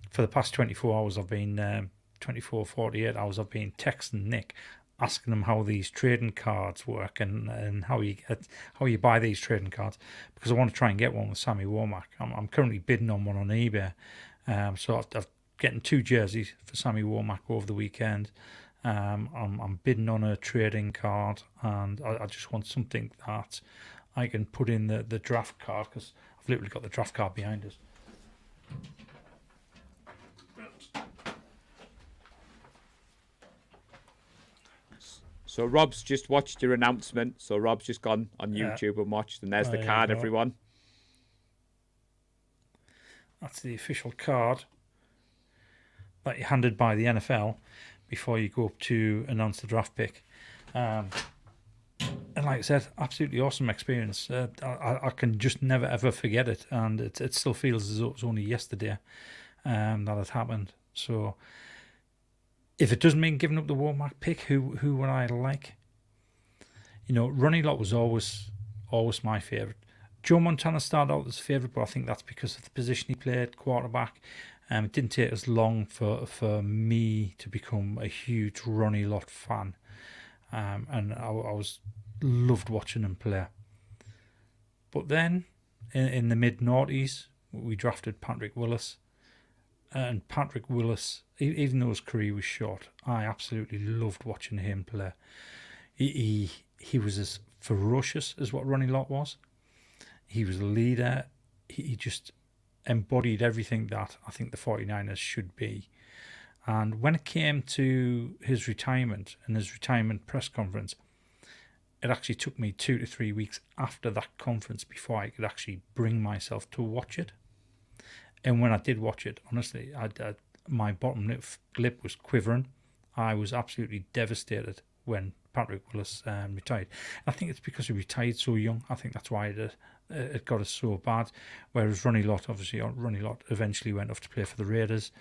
for the past 24 hours I've been, 48 hours I've been texting Nick, asking him how these trading cards work and how you buy these trading cards, because I want to try and get one with Sammy Womack. I'm currently bidding on one on eBay. So I've getting 2 jerseys for Sammy Womack over the weekend. I'm bidding on a trading card, and I just want something that I can put in the draft card, because I've literally got the draft card behind us. So Rob's just watched your announcement. So Rob's just gone on YouTube and watched, and there's the card, everyone. That's the official card that you're handed by the NFL before you go up to announce the draft pick. And like I said, absolutely awesome experience. I can just never ever forget it, and it still feels as though it was only yesterday that it happened. So if it doesn't mean giving up the Womack pick, who would I like? You know, Ronnie Lott was always my favourite. Joe Montana started out as a favourite, but I think that's because of the position he played, quarterback. It didn't take as long for me to become a huge Ronnie Lott fan, and I loved watching him play. But then, in the mid-noughties, we drafted Patrick Willis, and Patrick Willis, even though his career was short, I absolutely loved watching him play. He was as ferocious as what Ronnie Lott was. He was a leader. He just embodied everything that I think the 49ers should be. And when it came to his retirement and his retirement press conference, it actually took me 2 to 3 weeks after that conference before I could actually bring myself to watch it. And when I did watch it, honestly, my bottom lip was quivering. I was absolutely devastated when Patrick Willis retired. I think it's because he retired so young. I think that's why it got us so bad. Whereas Ronnie Lott eventually went off to play for the Raiders.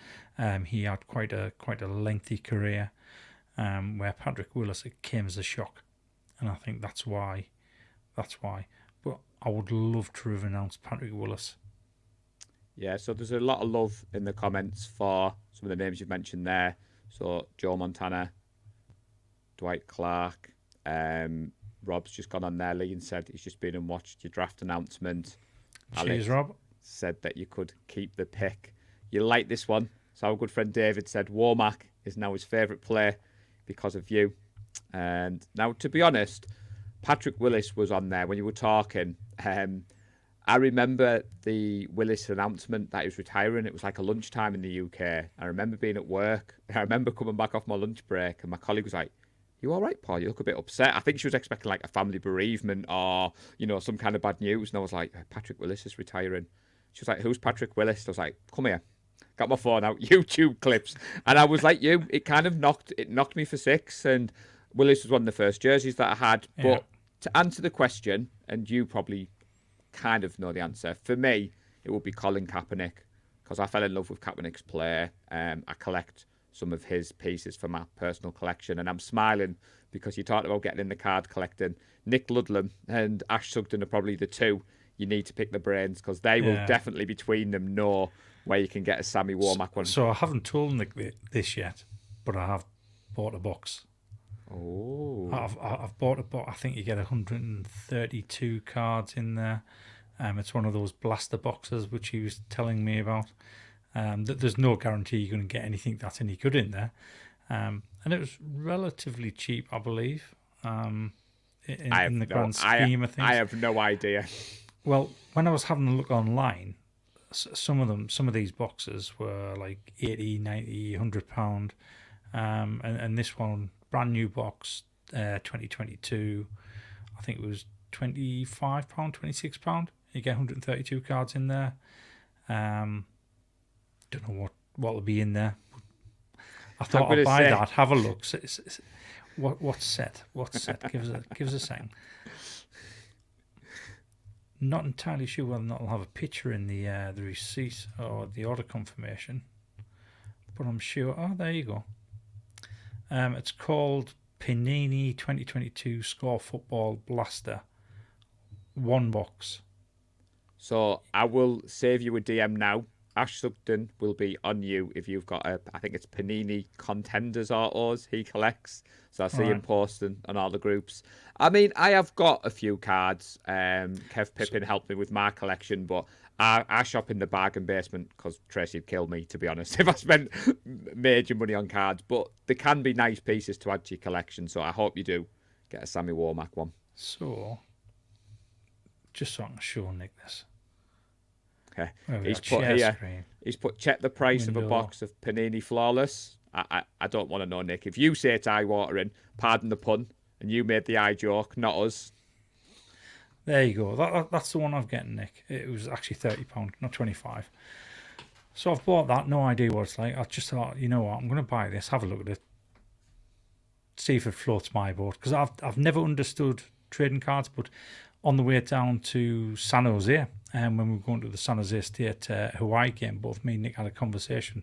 He had quite a lengthy career. Where Patrick Willis, it came as a shock, and I think that's why. But I would love to have announced Patrick Willis. Yeah, so there's a lot of love in the comments for some of the names you've mentioned there. So Joe Montana, Dwight Clark, Rob's just gone on there. Lee and said he's just been and watched your draft announcement. Cheers, Rob. Said that you could keep the pick. You like this one. So our good friend David said Womack is now his favourite player because of you. And now, to be honest, Patrick Willis was on there when you were talking. I remember the Willis announcement that he was retiring. It was like a lunchtime in the UK. I remember being at work. I remember coming back off my lunch break, and my colleague was like, "You all right, Paul? You look a bit upset." I think she was expecting like a family bereavement or, some kind of bad news. And I was like, "Patrick Willis is retiring." She was like, "Who's Patrick Willis?" I was like, "Come here." Got my phone out, YouTube clips. And I was like it kind of knocked me for six. And Willis was one of the first jerseys that I had. Yeah. But to answer the question, and you probably kind of know the answer, for me, it would be Colin Kaepernick, because I fell in love with Kaepernick's play. I collect some of his pieces for my personal collection, and I'm smiling because you talked about getting in the card collecting. Nick Ludlam and Ash Sugden are probably the two you need to pick the brains, because they will definitely between them know where you can get a Sammy Womack one. So I haven't told Nick this yet, but I have bought a box. Oh, I've bought a box. I think you get 132 cards in there. It's one of those blaster boxes which he was telling me about. That there's no guarantee you're going to get anything that's any good in there. And it was relatively cheap, I believe. In the grand scheme of things. I have no idea. Well, when I was having a look online, some of these boxes were like 80, 90, £100. And this one, brand new box, 2022, I think it was £25, £26. You get 132 cards in there. Don't know what will be in there. I thought I'd buy that, have a look. What's set? Give us a second. Not entirely sure whether or not I'll have a picture in the receipt or the order confirmation, but I'm sure. Oh, there you go. It's called Panini 2022 Score Football Blaster. One box. So I will save you a DM now. Ash Sugden will be on you if you've got I think it's Panini Contenders Autos he collects. So I see him posting on all the groups. I mean, I have got a few cards. Kev Pippin helped me with my collection, but I shop in the bargain basement because Tracy'd kill me, to be honest, if I spent major money on cards. But there can be nice pieces to add to your collection, so I hope you do get a Sammy Womack one. So, just so I can show Nick this. Okay. He's put check the price of a box of Panini Flawless. I don't want to know, Nick. If you say it's eye-watering, pardon the pun, and you made the eye joke, not us. There you go. That's the one I've getting, Nick. It was actually £30, not 25. So I've bought that. No idea what it's like. I just thought, you know what, I'm going to buy this, have a look at it, see if it floats my boat. Because I've never understood trading cards, but on the way down to San Jose, and when we were going to the San Jose State Hawaii game, both me and Nick had a conversation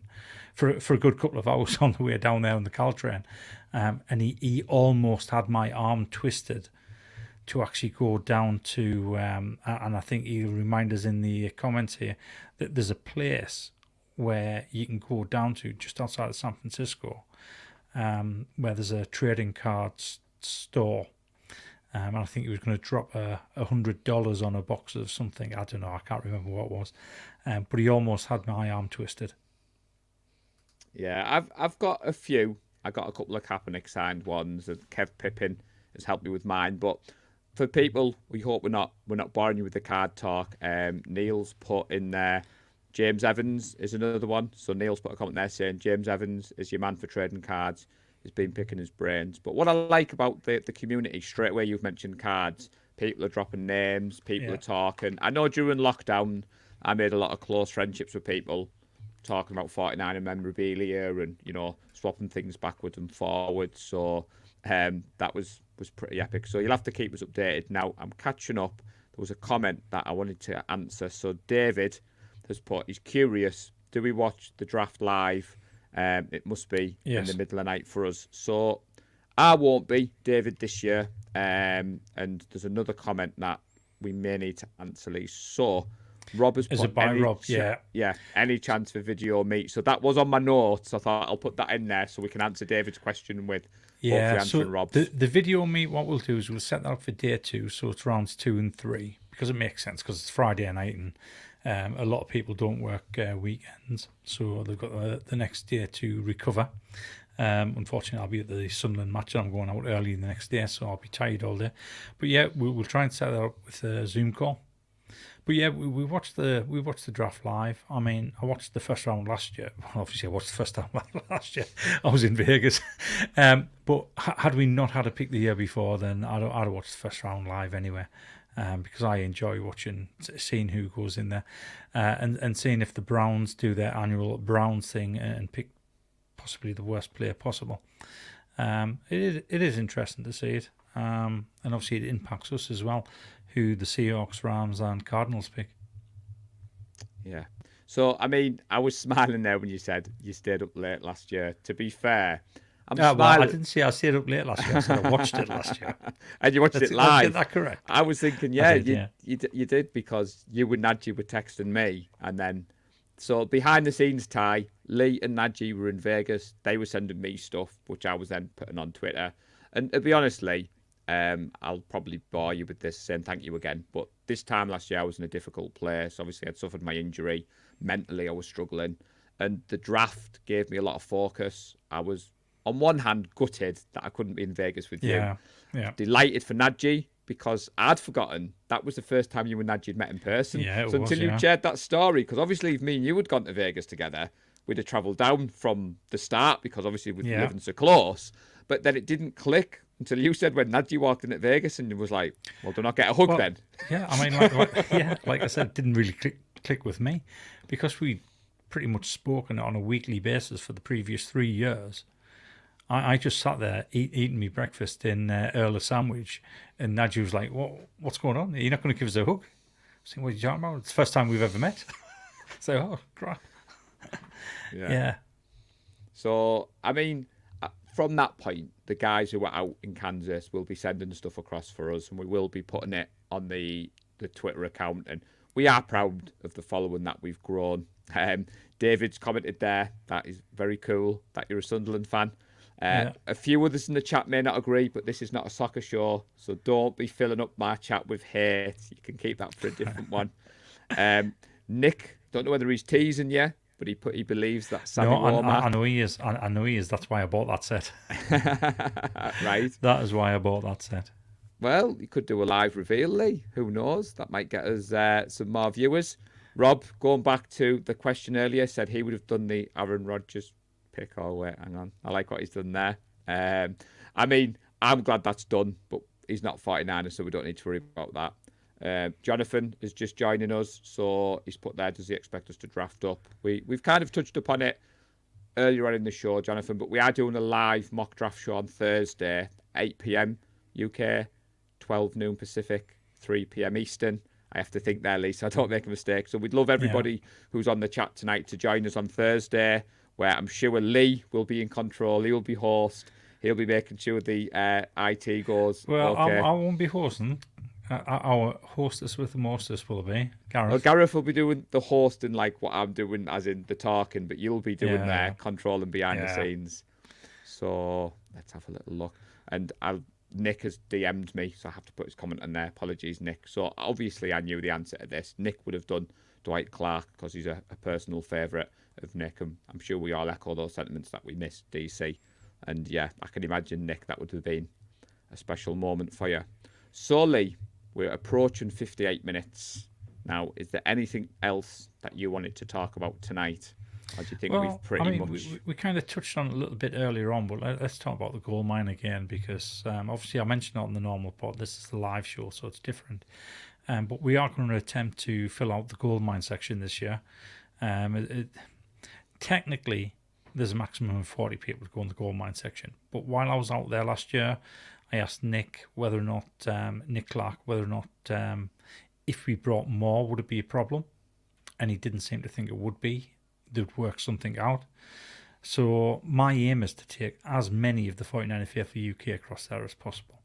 for a good couple of hours on the way down there on the Caltrain, and he almost had my arm twisted to actually go down to, and I think he'll remind us in the comments here that there's a place where you can go down to just outside of San Francisco, where there's a trading cards store. And I think he was going to drop $100 on a box of something. I don't know. I can't remember what it was. But he almost had my arm twisted. Yeah, I've got a few. I got a couple of Kaepernick signed ones, and Kev Pippin has helped me with mine. But for people, we hope we're not boring you with the card talk. Neil's put in there. James Evans is another one. So Neil's put a comment there saying James Evans is your man for trading cards. He's been picking his brains. But what I like about the community, straight away you've mentioned cards. People are dropping names. People are talking. I know during lockdown, I made a lot of close friendships with people talking about 49er memorabilia and, swapping things backwards and forwards. So that was pretty epic. So you'll have to keep us updated. Now, I'm catching up. There was a comment that I wanted to answer. So David has put, he's curious, do we watch the draft live? It must be in the middle of the night for us. So I won't be, David, this year. And there's another comment that we may need to answer, Lee. So Rob has put Rob? Yeah, any chance for video meet. So that was on my notes. I thought I'll put that in there so we can answer David's question with hopefully answering Rob's. The video meet, what we'll do is we'll set that up for day 2, so it's rounds 2 and 3, because it makes sense, because it's Friday night and a lot of people don't work weekends, so they've got the next day to recover. Unfortunately, I'll be at the Sunderland match and I'm going out early the next day, so I'll be tired all day. But yeah, we'll try and set that up with a Zoom call. But yeah, we watched the draft live. I mean, I watched the first round last year. Well, obviously, I watched the first round last year. I was in Vegas. But had we not had a pick the year before, then I'd have watched the first round live anyway. Because I enjoy seeing who goes in there, and seeing if the Browns do their annual Browns thing and pick possibly the worst player possible. It is interesting to see it, and obviously it impacts us as well, who the Seahawks, Rams, and Cardinals pick. Yeah. So, I mean, I was smiling there when you said you stayed up late last year. To be fair, I'm smiling. Well, I didn't say I stayed up late last year. I said I watched it last year. And you watched it live. Is that correct? I was thinking, you did, because you and Najee were texting me, and then so behind the scenes, Ty, Lee and Najee were in Vegas. They were sending me stuff, which I was then putting on Twitter. And to be honest, Lee, I'll probably bore you with this, saying thank you again. But this time last year, I was in a difficult place. Obviously, I'd suffered my injury. Mentally, I was struggling. And the draft gave me a lot of focus. I was, on one hand, gutted that I couldn't be in Vegas with you. Yeah. Delighted for Najee, because I'd forgotten that was the first time you and Najee had met in person. Yeah, so until you shared that story, because obviously if me and you had gone to Vegas together, we'd have travelled down from the start, because obviously we're living so close. But then it didn't click until you said when Najee walked in at Vegas, and you was like, well, do not get a hug then? Yeah, I mean, like I said, it didn't really click with me, because we pretty much spoken on a weekly basis for the previous 3 years. I just sat there eating me breakfast in Earl of Sandwich, and Najee was like, what's going on? You're not going to give us a hug? I was like, what are you talking about? It's the first time we've ever met. So, oh, crap. Yeah. So, I mean, from that point, the guys who are out in Kansas will be sending stuff across for us, and we will be putting it on the Twitter account. And we are proud of the following that we've grown. David's commented there, that is very cool that you're a Sunderland fan. A few others in the chat may not agree, but this is not a soccer show, so don't be filling up my chat with hate. You can keep that for a different one. Nick, don't know whether he's teasing you, but he believes that Sammy I know he is. I know he is. That's why I bought that set. Right. That is why I bought that set. Well, you could do a live reveal, Lee. Who knows? That might get us some more viewers. Rob, going back to the question earlier, said he would have done the Aaron Rodgers pick. Oh, wait, hang on. I like what he's done there. I mean, I'm glad that's done, but he's not 49er, so we don't need to worry about that. Jonathan is just joining us, so he's put there, does he expect us to draft up? We've kind of touched upon it earlier on in the show, Jonathan, but we are doing a live mock draft show on Thursday, 8 p.m. UK, 12 noon Pacific, 3 p.m. Eastern. I have to think there, Lee, so I don't make a mistake. So we'd love everybody who's on the chat tonight to join us on Thursday, where I'm sure Lee will be in control. He will be host. He'll be making sure the IT goes well. Okay. I won't be hosting. Our hostess with the mostest will be Gareth. Well, Gareth will be doing the hosting like what I'm doing, as in the talking, but you'll be doing the controlling behind the scenes. So let's have a little look. And Nick has DM'd me, so I have to put his comment on there. Apologies, Nick. So obviously I knew the answer to this. Nick would have done Dwight Clark because he's a personal favourite of Nick, and I'm sure we all echo those sentiments that we missed DC. And yeah, I can imagine, Nick, that would have been a special moment for you. So Lee, we're approaching 58 minutes. Now, is there anything else that you wanted to talk about tonight? Or do you think we've pretty much... We kind of touched on it a little bit earlier on, but let's talk about the gold mine again, because obviously I mentioned it on the normal pod. This is the live show, so it's different. But we are going to attempt to fill out the gold mine section this year. Technically, there's a maximum of 40 people to go in the gold mine section. But while I was out there last year, I asked Nick whether or not, Nick Clark, whether or not if we brought more, would it be a problem? And he didn't seem to think it would be. They'd work something out. So my aim is to take as many of the 49er Faithful UK across there as possible.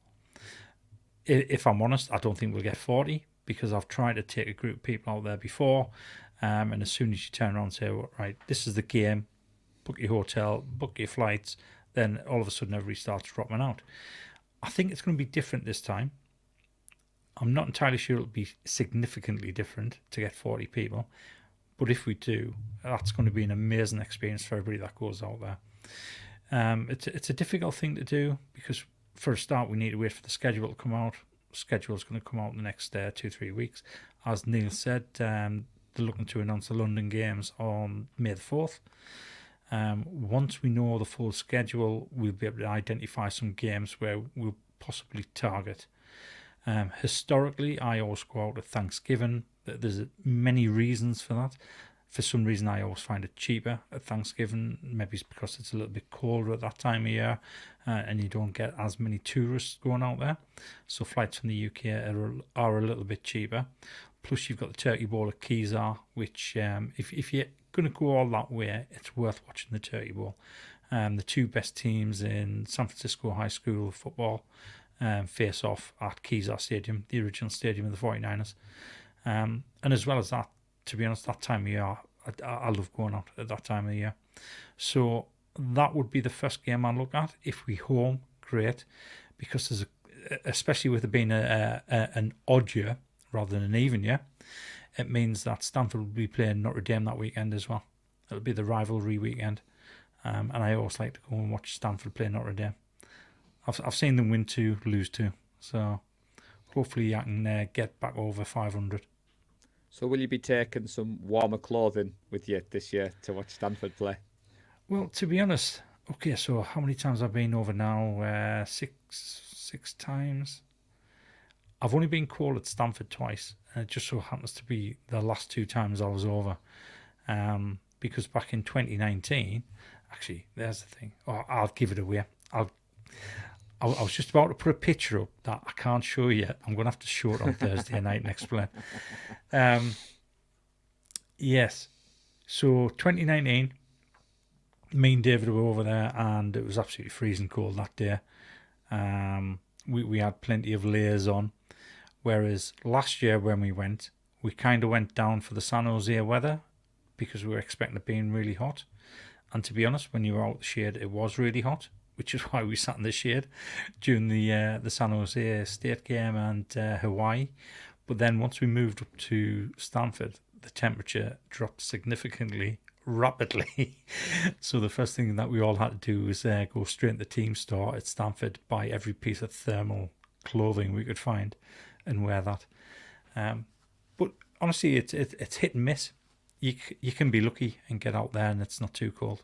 If I'm honest, I don't think we'll get 40, because I've tried to take a group of people out there before, and as soon as you turn around and say, well, right, this is the game, book your hotel, book your flights, then all of a sudden everybody starts dropping out. I think it's going to be different this time. I'm not entirely sure it'll be significantly different to get 40 people, but if we do, that's going to be an amazing experience for everybody that goes out there. It's a difficult thing to do, because for a start we need to wait for the schedule to come out. schedule is going to come out in the next 2-3 weeks. As Neil said, they're looking to announce the London games on May the 4th. Once we know the full schedule, we'll be able to identify some games where we'll possibly target. Historically, I always go out at Thanksgiving. There's many reasons for that. For some reason, I always find it cheaper at Thanksgiving. Maybe it's because it's a little bit colder at that time of year, and you don't get as many tourists going out there. So flights from the UK are a little bit cheaper. Plus, you've got the Turkey Bowl at Kezar, which if you're going to go all that way, it's worth watching the Turkey Bowl. The two best teams in San Francisco high school football face off at Kezar Stadium, the original stadium of the 49ers. And as well as that, to be honest, that time of year, I love going out at that time of the year. So that would be the first game I look at. If we home, great, because there's especially with it being an odd year rather than an even year, it means that Stanford will be playing Notre Dame that weekend as well. It'll be the rivalry weekend, and I always like to go and watch Stanford play Notre Dame. I've seen them win 2, lose 2, so hopefully I can get back over 500. So will you be taking some warmer clothing with you this year to watch Stanford play? Well, to be honest, okay, so how many times I've been over now? Six times. I've only been called at Stanford twice, and it just so happens to be the last 2 times I was over. Because back in 2019, actually, there's the thing. Oh, I'll give it away. I was just about to put a picture up that I can't show you yet. I'm going to have to show it on Thursday night and explain. Yes. So 2019, me and David were over there, and it was absolutely freezing cold that day. We had plenty of layers on. Whereas last year when we went, we kind of went down for the San Jose weather because we were expecting it being really hot. And to be honest, when you were out the shade, it was really hot, which is why we sat in the shade during the San Jose State game and Hawaii. But then once we moved up to Stanford, the temperature dropped significantly, rapidly. So the first thing that we all had to do was go straight to the team store at Stanford, buy every piece of thermal clothing we could find and wear that. But honestly, it's hit and miss. You can be lucky and get out there and it's not too cold.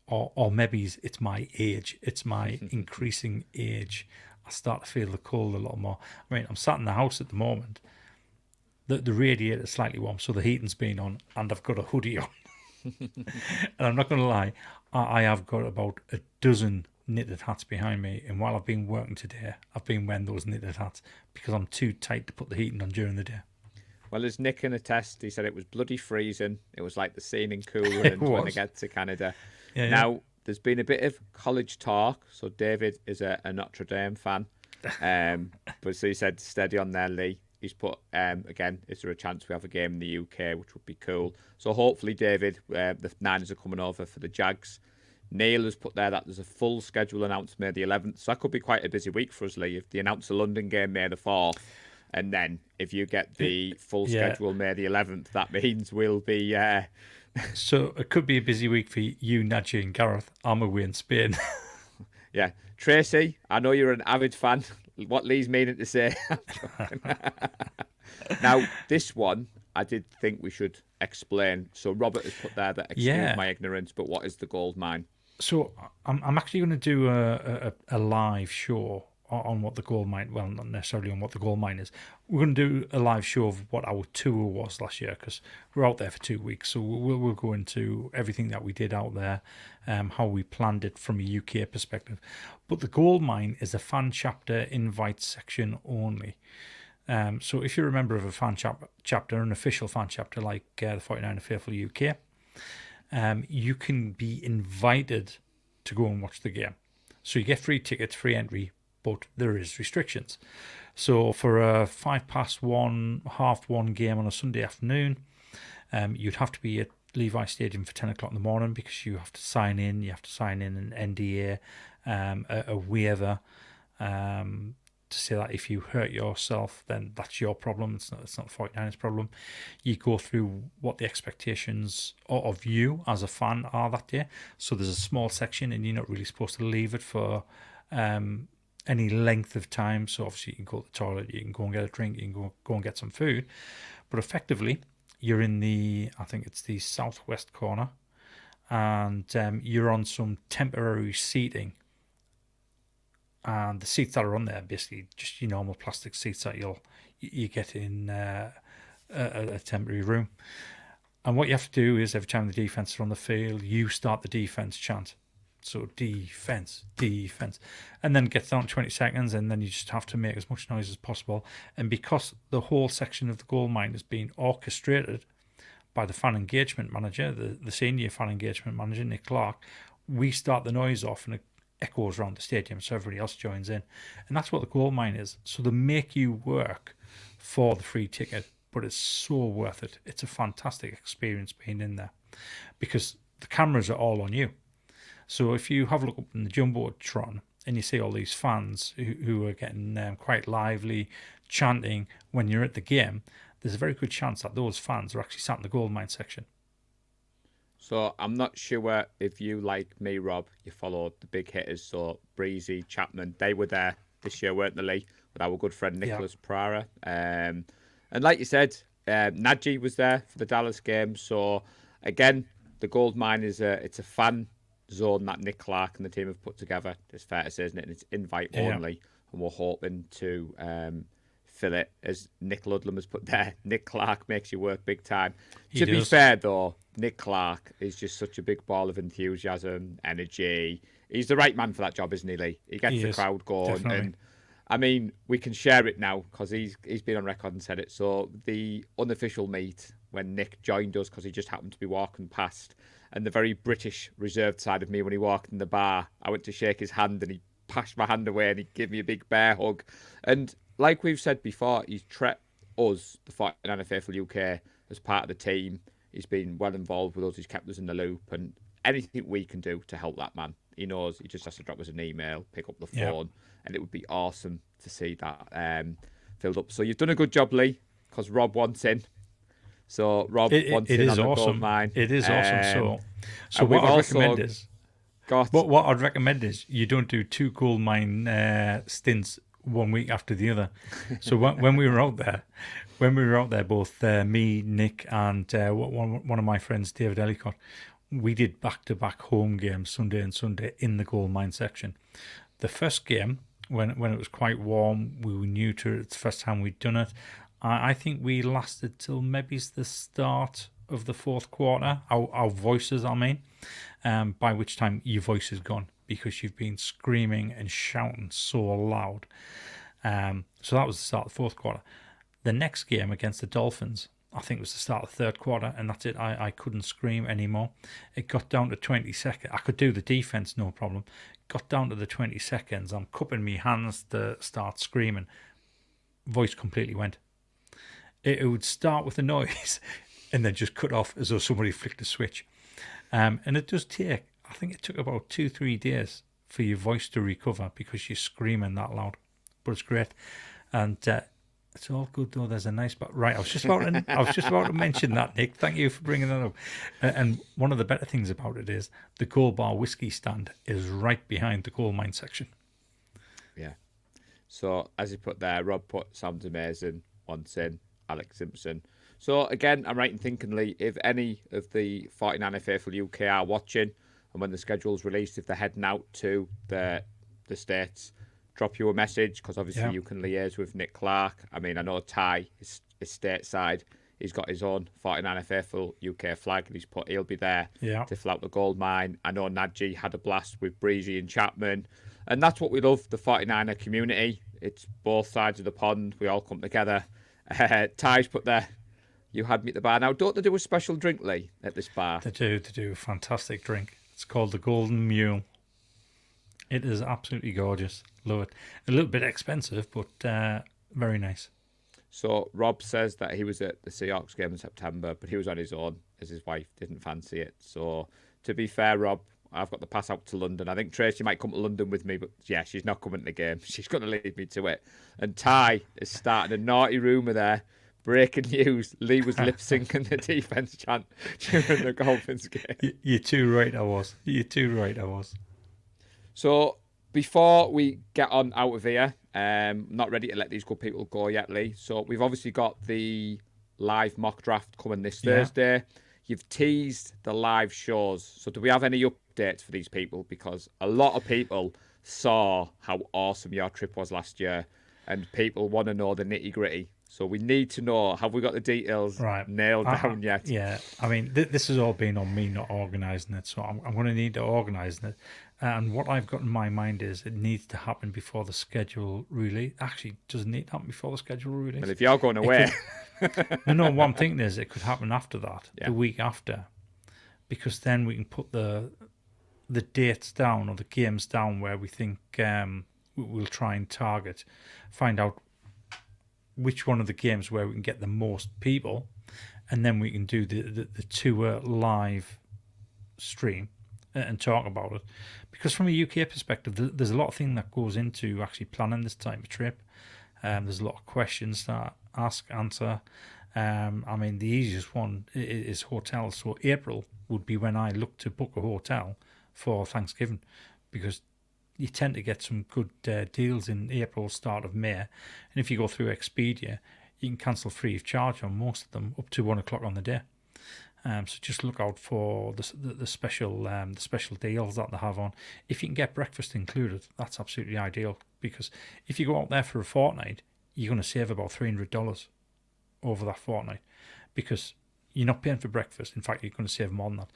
Or maybe it's my age. It's my increasing age. I start to feel the cold a lot more. I mean, I'm sat in the house at the moment. The radiator is slightly warm, so the heating's been on, and I've got a hoodie on. And I'm not going to lie, I have got about a dozen knitted hats behind me. And while I've been working today, I've been wearing those knitted hats because I'm too tight to put the heating on during the day. Well, as Nick can attest, he said it was bloody freezing. It was like the scene in Cool Runnings when they get to Canada. Yeah, now, there's been a bit of college talk. So David is a Notre Dame fan. But so he said, steady on there, Lee. He's put, again, is there a chance we have a game in the UK, which would be cool. So hopefully, David, the Niners are coming over for the Jags. Neil has put there that there's a full schedule announced May the 11th. So that could be quite a busy week for us, Lee, if they announce the London game May the 4th. And then if you get the full schedule May the 11th, that means we'll be... So it could be a busy week for you, Nadji and Gareth. I'm away in Spain. Yeah. Tracy, I know you're an avid fan. What Lee's meaning to say. Now, this one, I did think we should explain. So Robert has put there that excuse my ignorance, but what is the gold mine? So I'm actually going to do a live show on what the gold mine, well, not necessarily on what the gold mine is. We're going to do a live show of what our tour was last year because we're out there for 2 weeks. So we'll go into everything that we did out there, how we planned it from a UK perspective. But the gold mine is a fan chapter invite section only. So if you're a member of a fan chapter, an official fan chapter like the 49er Faithful UK, you can be invited to go and watch the game. So you get free tickets, free entry, but there is restrictions. So for a 1:05, 1:30 game on a Sunday afternoon, you'd have to be at Levi Stadium for 10 o'clock in the morning because you have to sign in. You have to sign in an NDA, a waiver, to say that if you hurt yourself, then that's your problem. It's not the 49ers problem. You go through what the expectations of you as a fan are that day. So there's a small section, and you're not really supposed to leave it for any length of time. So obviously you can go to the toilet, you can go and get a drink, you can go and get some food. But effectively, you're in I think it's the southwest corner, and you're on some temporary seating. And the seats that are on there are basically just your normal plastic seats that you get in a temporary room. And what you have to do is every time the defence is on the field, you start the defence chant. So defence, defence. And then it gets down to 20 seconds, and then you just have to make as much noise as possible. And because the whole section of the gold mine is being orchestrated by the fan engagement manager, the senior fan engagement manager, Nick Clark, we start the noise off and it echoes around the stadium so everybody else joins in. And that's what the gold mine is. So they make you work for the free ticket, but it's so worth it. It's a fantastic experience being in there because the cameras are all on you. So if you have a look up in the Jumbotron and you see all these fans who are getting quite lively, chanting when you're at the game, there's a very good chance that those fans are actually sat in the gold mine section. So I'm not sure if you, like me, Rob, you followed the big hitters. So Breezy, Chapman, they were there this year, weren't they, Lee? With our good friend Nicholas Prara. And like you said, Nadji was there for the Dallas game. So again, the gold mine is it's a fan zone that Nick Clark and the team have put together. It's fair to say, isn't it? And it's invite only, and we're hoping to fill it, as Nick Ludlam has put there. Nick Clark makes you work big time. To be fair, though, Nick Clark is just such a big ball of enthusiasm, energy. He's the right man for that job, isn't he, Lee? He gets the crowd going. Definitely. And I mean, we can share it now because he's been on record and said it. So the unofficial meet, when Nick joined us, because he just happened to be walking past, and the very British reserved side of me, when he walked in the bar, I went to shake his hand and he passed my hand away and he gave me a big bear hug. And like we've said before, he's treated us, the 49er Faithful UK, as part of the team. He's been well involved with us. He's kept us in the loop, and anything we can do to help that man, he knows. He just has to drop us an email, pick up the phone, and it would be awesome to see that filled up. So you've done a good job, Lee, because Rob wants in. So Rob wants in on the gold mine. It is awesome. So what I'd recommend is, what I'd recommend is you don't do two gold mine stints 1 week after the other. So when we were out there, both me, Nick, and one of my friends, David Ellicott, we did back-to-back home games, Sunday and Sunday, in the gold mine section. The first game, when it was quite warm, we were new to it. It's the first time we'd done it. I think we lasted till maybe the start of the fourth quarter. Our voices, I mean, by which time your voice is gone because you've been screaming and shouting so loud. So that was the start of the fourth quarter. The next game against the Dolphins, I think it was the start of the third quarter, and that's it. I couldn't scream anymore. It got down to 20 seconds. I could do the defense, no problem. Got down to the 20 seconds. I'm cupping my hands to start screaming. Voice completely went. It would start with a noise and then just cut off as though somebody flicked a switch. And it does take, I think it took about 2-3 days for your voice to recover because you're screaming that loud. But it's great. And it's all good though. There's a nice but right. I was just about to mention that, Nick. Thank you for bringing that up. And one of the better things about it is the Gold Bar whiskey stand is right behind the gold mine section. Yeah. So as you put there, Rob put sounds amazing. Once in, Alex Simpson. So again, I'm right in thinking, Lee, if any of the 49er Faithful UK are watching, and when the schedule's released, if they're heading out to the States, drop you a message, because obviously you can liaise with Nick Clark. I mean, I know Ty is stateside. He's got his own 49er Faithful UK flag, and he'll be there to fill out the gold mine. I know Nadji had a blast with Breezy and Chapman, and that's what we love, the 49er community. It's both sides of the pond. We all come together. Ty's put there, you had me at the bar. Now, don't they do a special drink, Lee, at this bar? They do a fantastic drink. It's called the Golden Mule. It is absolutely gorgeous. Love it. A little bit expensive, but very nice. So Rob says that he was at the Seahawks game in September, but he was on his own as his wife didn't fancy it. So to be fair, Rob, I've got the pass out to London. I think Tracy might come to London with me, but yeah, she's not coming to the game. She's going to lead me to it. And Ty is starting a naughty rumour there. Breaking news, Lee was lip-syncing the defence chant during the Dolphins game. You're too right, I was. So before we get on out of here, not ready to let these good people go yet, Lee. So we've obviously got the live mock draft coming this Thursday. You've teased the live shows. So do we have any updates for these people? Because a lot of people saw how awesome your trip was last year, and people want to know the nitty gritty. So we need to know, have we got the details nailed down yet? Yeah, I mean, this has all been on me not organising it, so I'm going to need to organise it. And what I've got in my mind is it needs to happen before the schedule release. Actually, doesn't need to happen before the schedule release. Well, if you're going away... No, what I'm thinking is it could happen after that, the week after, because then we can put the dates down or the games down where we think we'll try and target, find out which one of the games where we can get the most people, and then we can do the tour live stream and talk about it. Because from a UK perspective, there's a lot of things that goes into actually planning this type of trip. There's a lot of questions that answer. I mean, the easiest one is hotels. So April would be when I look to book a hotel for Thanksgiving, because you tend to get some good deals in April, start of May. And if you go through Expedia, you can cancel free of charge on most of them up to 1 o'clock on the day. So just look out for the special deals that they have on. If you can get breakfast included, that's absolutely ideal, because if you go out there for a fortnight, you're going to save about $300 over that fortnight, because you're not paying for breakfast. In fact, you're going to save more than that.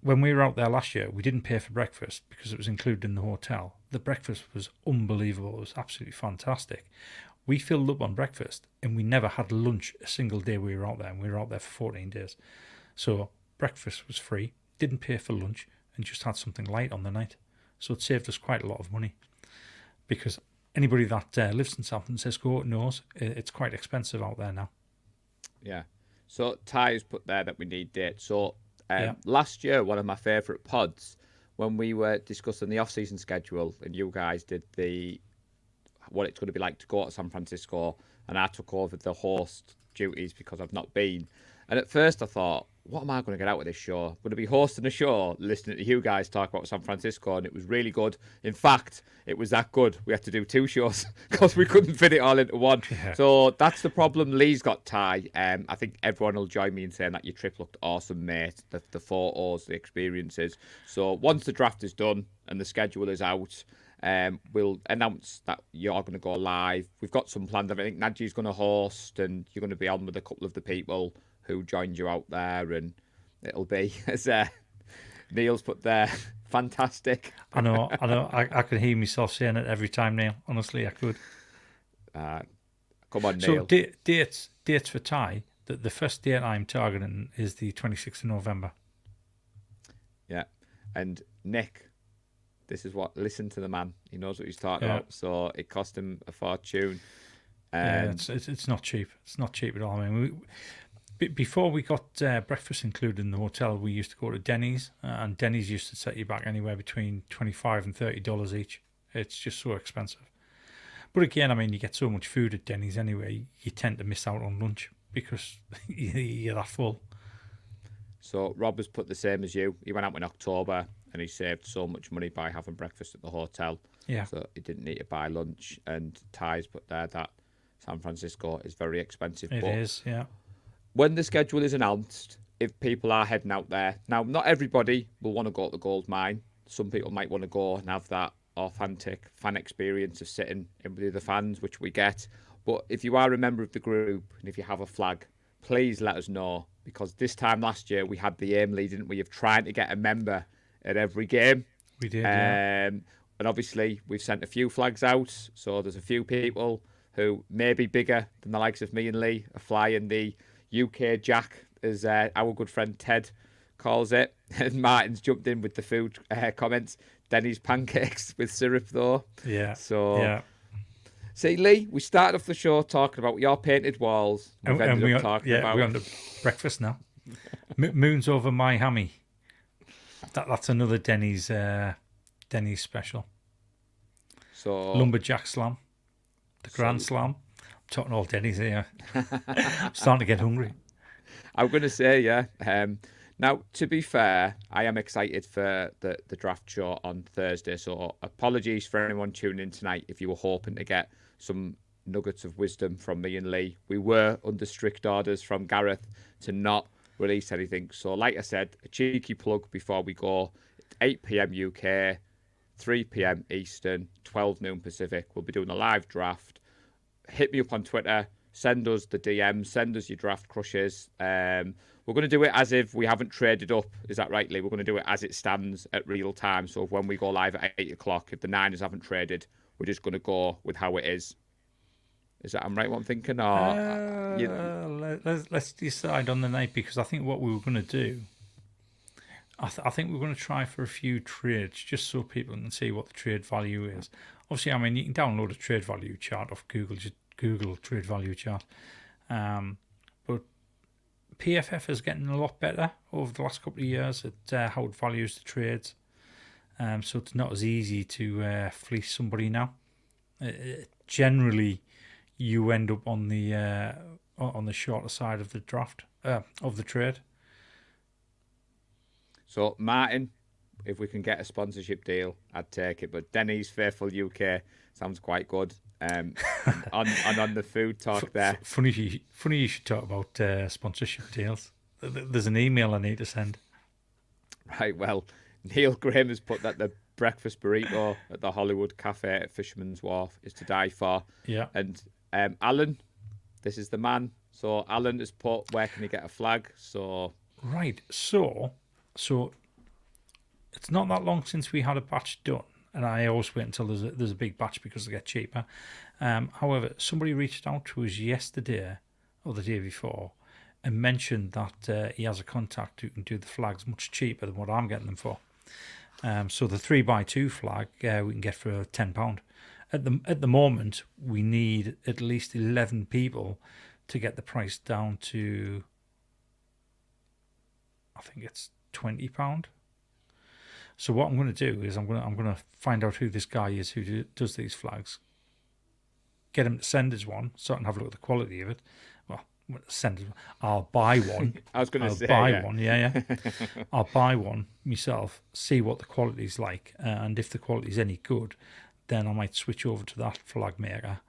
When we were out there last year, we didn't pay for breakfast because it was included in the hotel. The breakfast was unbelievable. It was absolutely fantastic. We filled up on breakfast and we never had lunch a single day we were out there, and we were out there for 14 days. So breakfast was free, didn't pay for lunch, and just had something light on the night. So it saved us quite a lot of money, because anybody that lives in San Francisco knows it's quite expensive out there now. Yeah. So Ty's put there that we need dates. So last year, one of my favourite pods, when we were discussing the off-season schedule, and you guys did what it's going to be like to go to San Francisco, and I took over the host duties because I've not been. And at first I thought, what am I going to get out of this show? I'm going to be hosting a show, listening to you guys talk about San Francisco, and it was really good. In fact, it was that good. We had to do 2 shows because we couldn't fit it all into one. Yeah. So that's the problem Lee's got, Ty. I think everyone will join me in saying that your trip looked awesome, mate. The photos, the experiences. So once the draft is done and the schedule is out, we'll announce that you're going to go live. We've got some planned. I think Nadji's going to host, and you're going to be on with a couple of the people who joined you out there, and it'll be, as Neil's put there, fantastic. I know. I could hear myself saying it every time, Neil. Honestly, I could. Come on, Neil. So dates for Ty. The first date I'm targeting is the 26th of November. Yeah, and Nick, this is what. Listen to the man. He knows what he's talking about. So it cost him a fortune. Yeah, it's not cheap. It's not cheap at all. I mean, before we got breakfast included in the hotel, we used to go to Denny's, and Denny's used to set you back anywhere between $25 and $30 each. It's just so expensive. But again, I mean, you get so much food at Denny's anyway, you tend to miss out on lunch because you're that full. So Rob has put the same as you. He went out in October and he saved so much money by having breakfast at the hotel. Yeah. So he didn't need to buy lunch. And Ty's put there that San Francisco is very expensive. It is, yeah. When the schedule is announced, if people are heading out there, now not everybody will want to go to the gold mine. Some people might want to go and have that authentic fan experience of sitting in with the fans, which we get. But if you are a member of the group and if you have a flag, please let us know, because this time last year we had the aim, Lee, didn't we, of trying to get a member at every game. We did, yeah. And obviously we've sent a few flags out, so there's a few people who may be bigger than the likes of me and Lee are flying the UK Jack, as our good friend Ted calls it. And Martin's jumped in with the food comments. Denny's pancakes with syrup, though. Yeah. So, yeah. See, Lee, we started off the show talking about your painted walls. We're on to breakfast now. Moons over my hammy. That's another Denny's special. So Lumberjack Slam, the Grand Slam. I'm talking all Denny's here. I'm starting to get hungry. I'm going to say, yeah. Now, to be fair, I am excited for the draft show on Thursday. So apologies for anyone tuning in tonight if you were hoping to get some nuggets of wisdom from me and Lee. We were under strict orders from Gareth to not release anything. So like I said, a cheeky plug before we go. 8 p.m. UK, 3 p.m. Eastern, 12 noon Pacific. We'll be doing a live draft. Hit me up on Twitter. Send us the DM. Send us your draft crushes. We're going to do it as if we haven't traded up. Is that right, Lee? We're going to do it as it stands at real time. So when we go live at 8 o'clock, if the Niners haven't traded, we're just going to go with how it is. Is that I'm right what I'm thinking? Or let's decide on the night, because I think what we were going to do, I think we're going to try for a few trades just so people can see what the trade value is. Obviously, I mean, you can download a trade value chart off Google, just Google trade value chart. But PFF is getting a lot better over the last couple of years at how it values the trades. So it's not as easy to fleece somebody now. Generally, you end up on the shorter side of the draft of the trade. So Martin, if we can get a sponsorship deal, I'd take it. But Denny's Faithful UK sounds quite good. On the food talk there. Funny you should talk about sponsorship deals. There's an email I need to send. Right, well, Neil Graham has put that the breakfast burrito at the Hollywood Cafe at Fisherman's Wharf is to die for. Yeah. And Alan, this is the man. So Alan has put, where can he get a flag? So right, so it's not that long since we had a batch done, and I always wait until there's a big batch because they get cheaper. However, somebody reached out to us yesterday or the day before and mentioned that he has a contact who can do the flags much cheaper than what I'm getting them for. So the 3x2 flag we can get for £10. At the moment, we need at least 11 people to get the price down to, I think it's £20. So what I'm going to do is I'm going to find out who this guy is who does these flags. Get him to send us one so I can have a look at the quality of it. Well, send us. I'll buy one. I was going to say, buy one. Yeah. I'll buy one myself. See what the quality's like, and if the quality's any good, then I might switch over to that flag maker,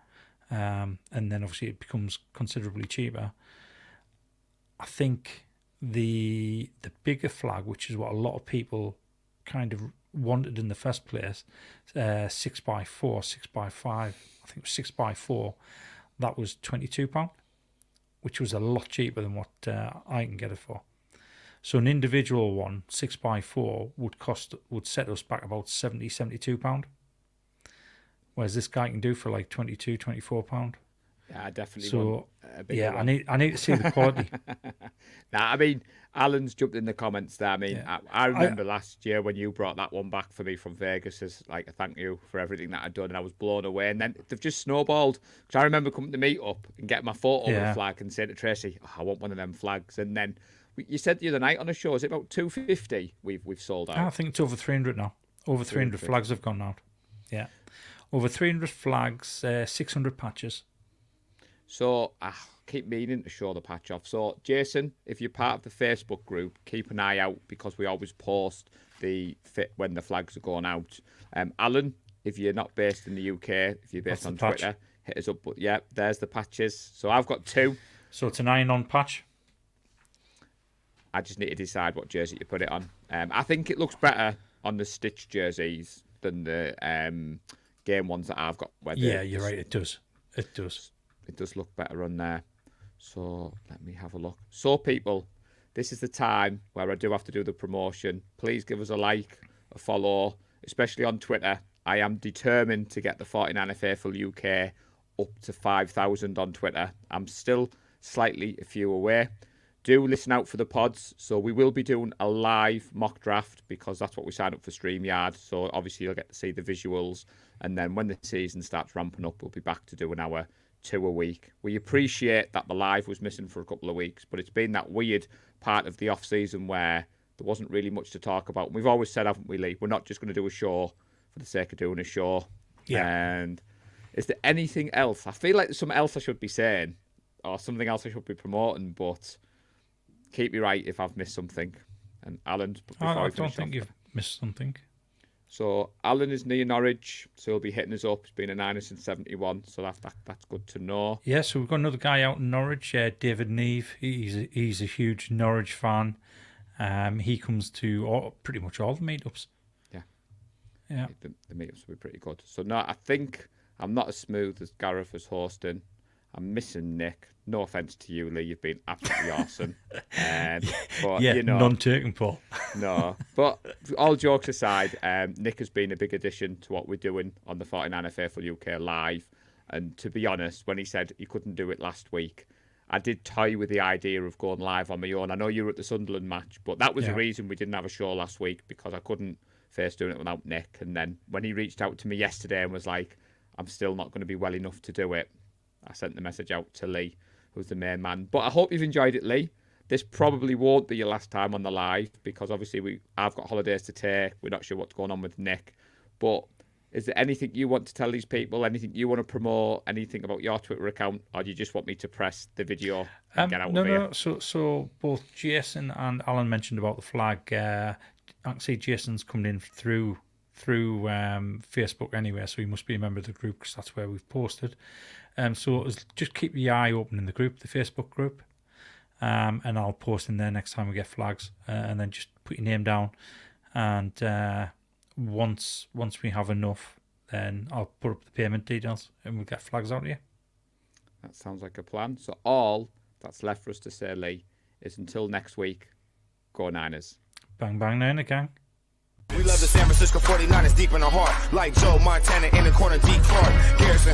and then obviously it becomes considerably cheaper. I think the bigger flag, which is what a lot of people kind of wanted in the first place, 6x4, 6x5, I think it was 6x4, that was £22, which was a lot cheaper than what I can get it for. So an individual one, 6x4, would set us back about £72. Whereas this guy can do for like £22, £24. Yeah, I definitely so, want a bigger one. I need to see the quality. I mean, Alan's jumped in the comments there. I mean, I remember last year when you brought that one back for me from Vegas as like a thank you for everything that I'd done, and I was blown away. And then they've just snowballed. Because I remember coming to meet up and getting my photo with a flag and saying to Tracy, I want one of them flags. And then you said the other night on a show, is it about 250 we've sold out? I think it's over 300 now. Over 300 flags have gone out. Yeah. Over 300 flags, 600 patches. So I keep meaning to show the patch off. So Jason, if you're part of the Facebook group, keep an eye out because we always post the fit when the flags are going out. Alan, if you're not based in the UK, if you're based on Twitter, hit us up. But yeah, there's the patches. So I've got two. So it's an iron-on patch. I just need to decide what jersey to put it on. I think it looks better on the stitched jerseys than the game ones that I've got. Yeah, you're right. It does. It does. It does look better on there. So let me have a look. So people, this is the time where I do have to do the promotion. Please give us a like, a follow, especially on Twitter. I am determined to get the 49er Faithful UK up to 5,000 on Twitter. I'm still slightly a few away. Do listen out for the pods. So we will be doing a live mock draft because that's what we signed up for StreamYard. So obviously you'll get to see the visuals. And then when the season starts ramping up, we'll be back to doing our 2 a week. We appreciate that the live was missing for a couple of weeks, but it's been that weird part of the off season where there wasn't really much to talk about. We've always said, haven't we, Lee? We're not just going to do a show for the sake of doing a show. Yeah. And is there anything else? I feel like there's something else I should be saying or something else I should be promoting, but keep me right if I've missed something. and Alan's. I don't think you've missed something. So Alan is near Norwich, so he'll be hitting us up. He's been a Niner since '71, so that's good to know. Yeah, so we've got another guy out in Norwich, David Neve. He's a huge Norwich fan. He comes to pretty much all the meetups. Yeah. The meetups will be pretty good. So no, I think I'm not as smooth as Gareth as hosting. I'm missing Nick. No offence to you, Lee. You've been absolutely awesome. But, yeah, none taken, Paul. No. But all jokes aside, Nick has been a big addition to what we're doing on the 49er Faithful UK live. And to be honest, when he said he couldn't do it last week, I did toy with the idea of going live on my own. I know you were at the Sunderland match, but that was the reason we didn't have a show last week, because I couldn't face doing it without Nick. And then when he reached out to me yesterday and was like, I'm still not going to be well enough to do it, I sent the message out to Lee, who's the main man. But I hope you've enjoyed it, Lee. This probably won't be your last time on the live, because obviously I've got holidays to take. We're not sure what's going on with Nick. But is there anything you want to tell these people? Anything you want to promote? Anything about your Twitter account? Or do you just want me to press the video and get out of here? No. So both Jason and Alan mentioned about the flag. I can see Jason's coming in through Facebook anyway, so he must be a member of the group, because that's where we've posted. So just keep your eye open in the group, the Facebook group, and I'll post in there next time we get flags, and then just put your name down, and once we have enough, then I'll put up the payment details and we'll get flags out of you. That sounds like a plan. So all that's left for us to say, Lee, is until next week, go Niners. Bang, bang, Niner gang. We love the San Francisco 49ers deep in our heart. Like Joe Montana in the corner, deep court. Garrison.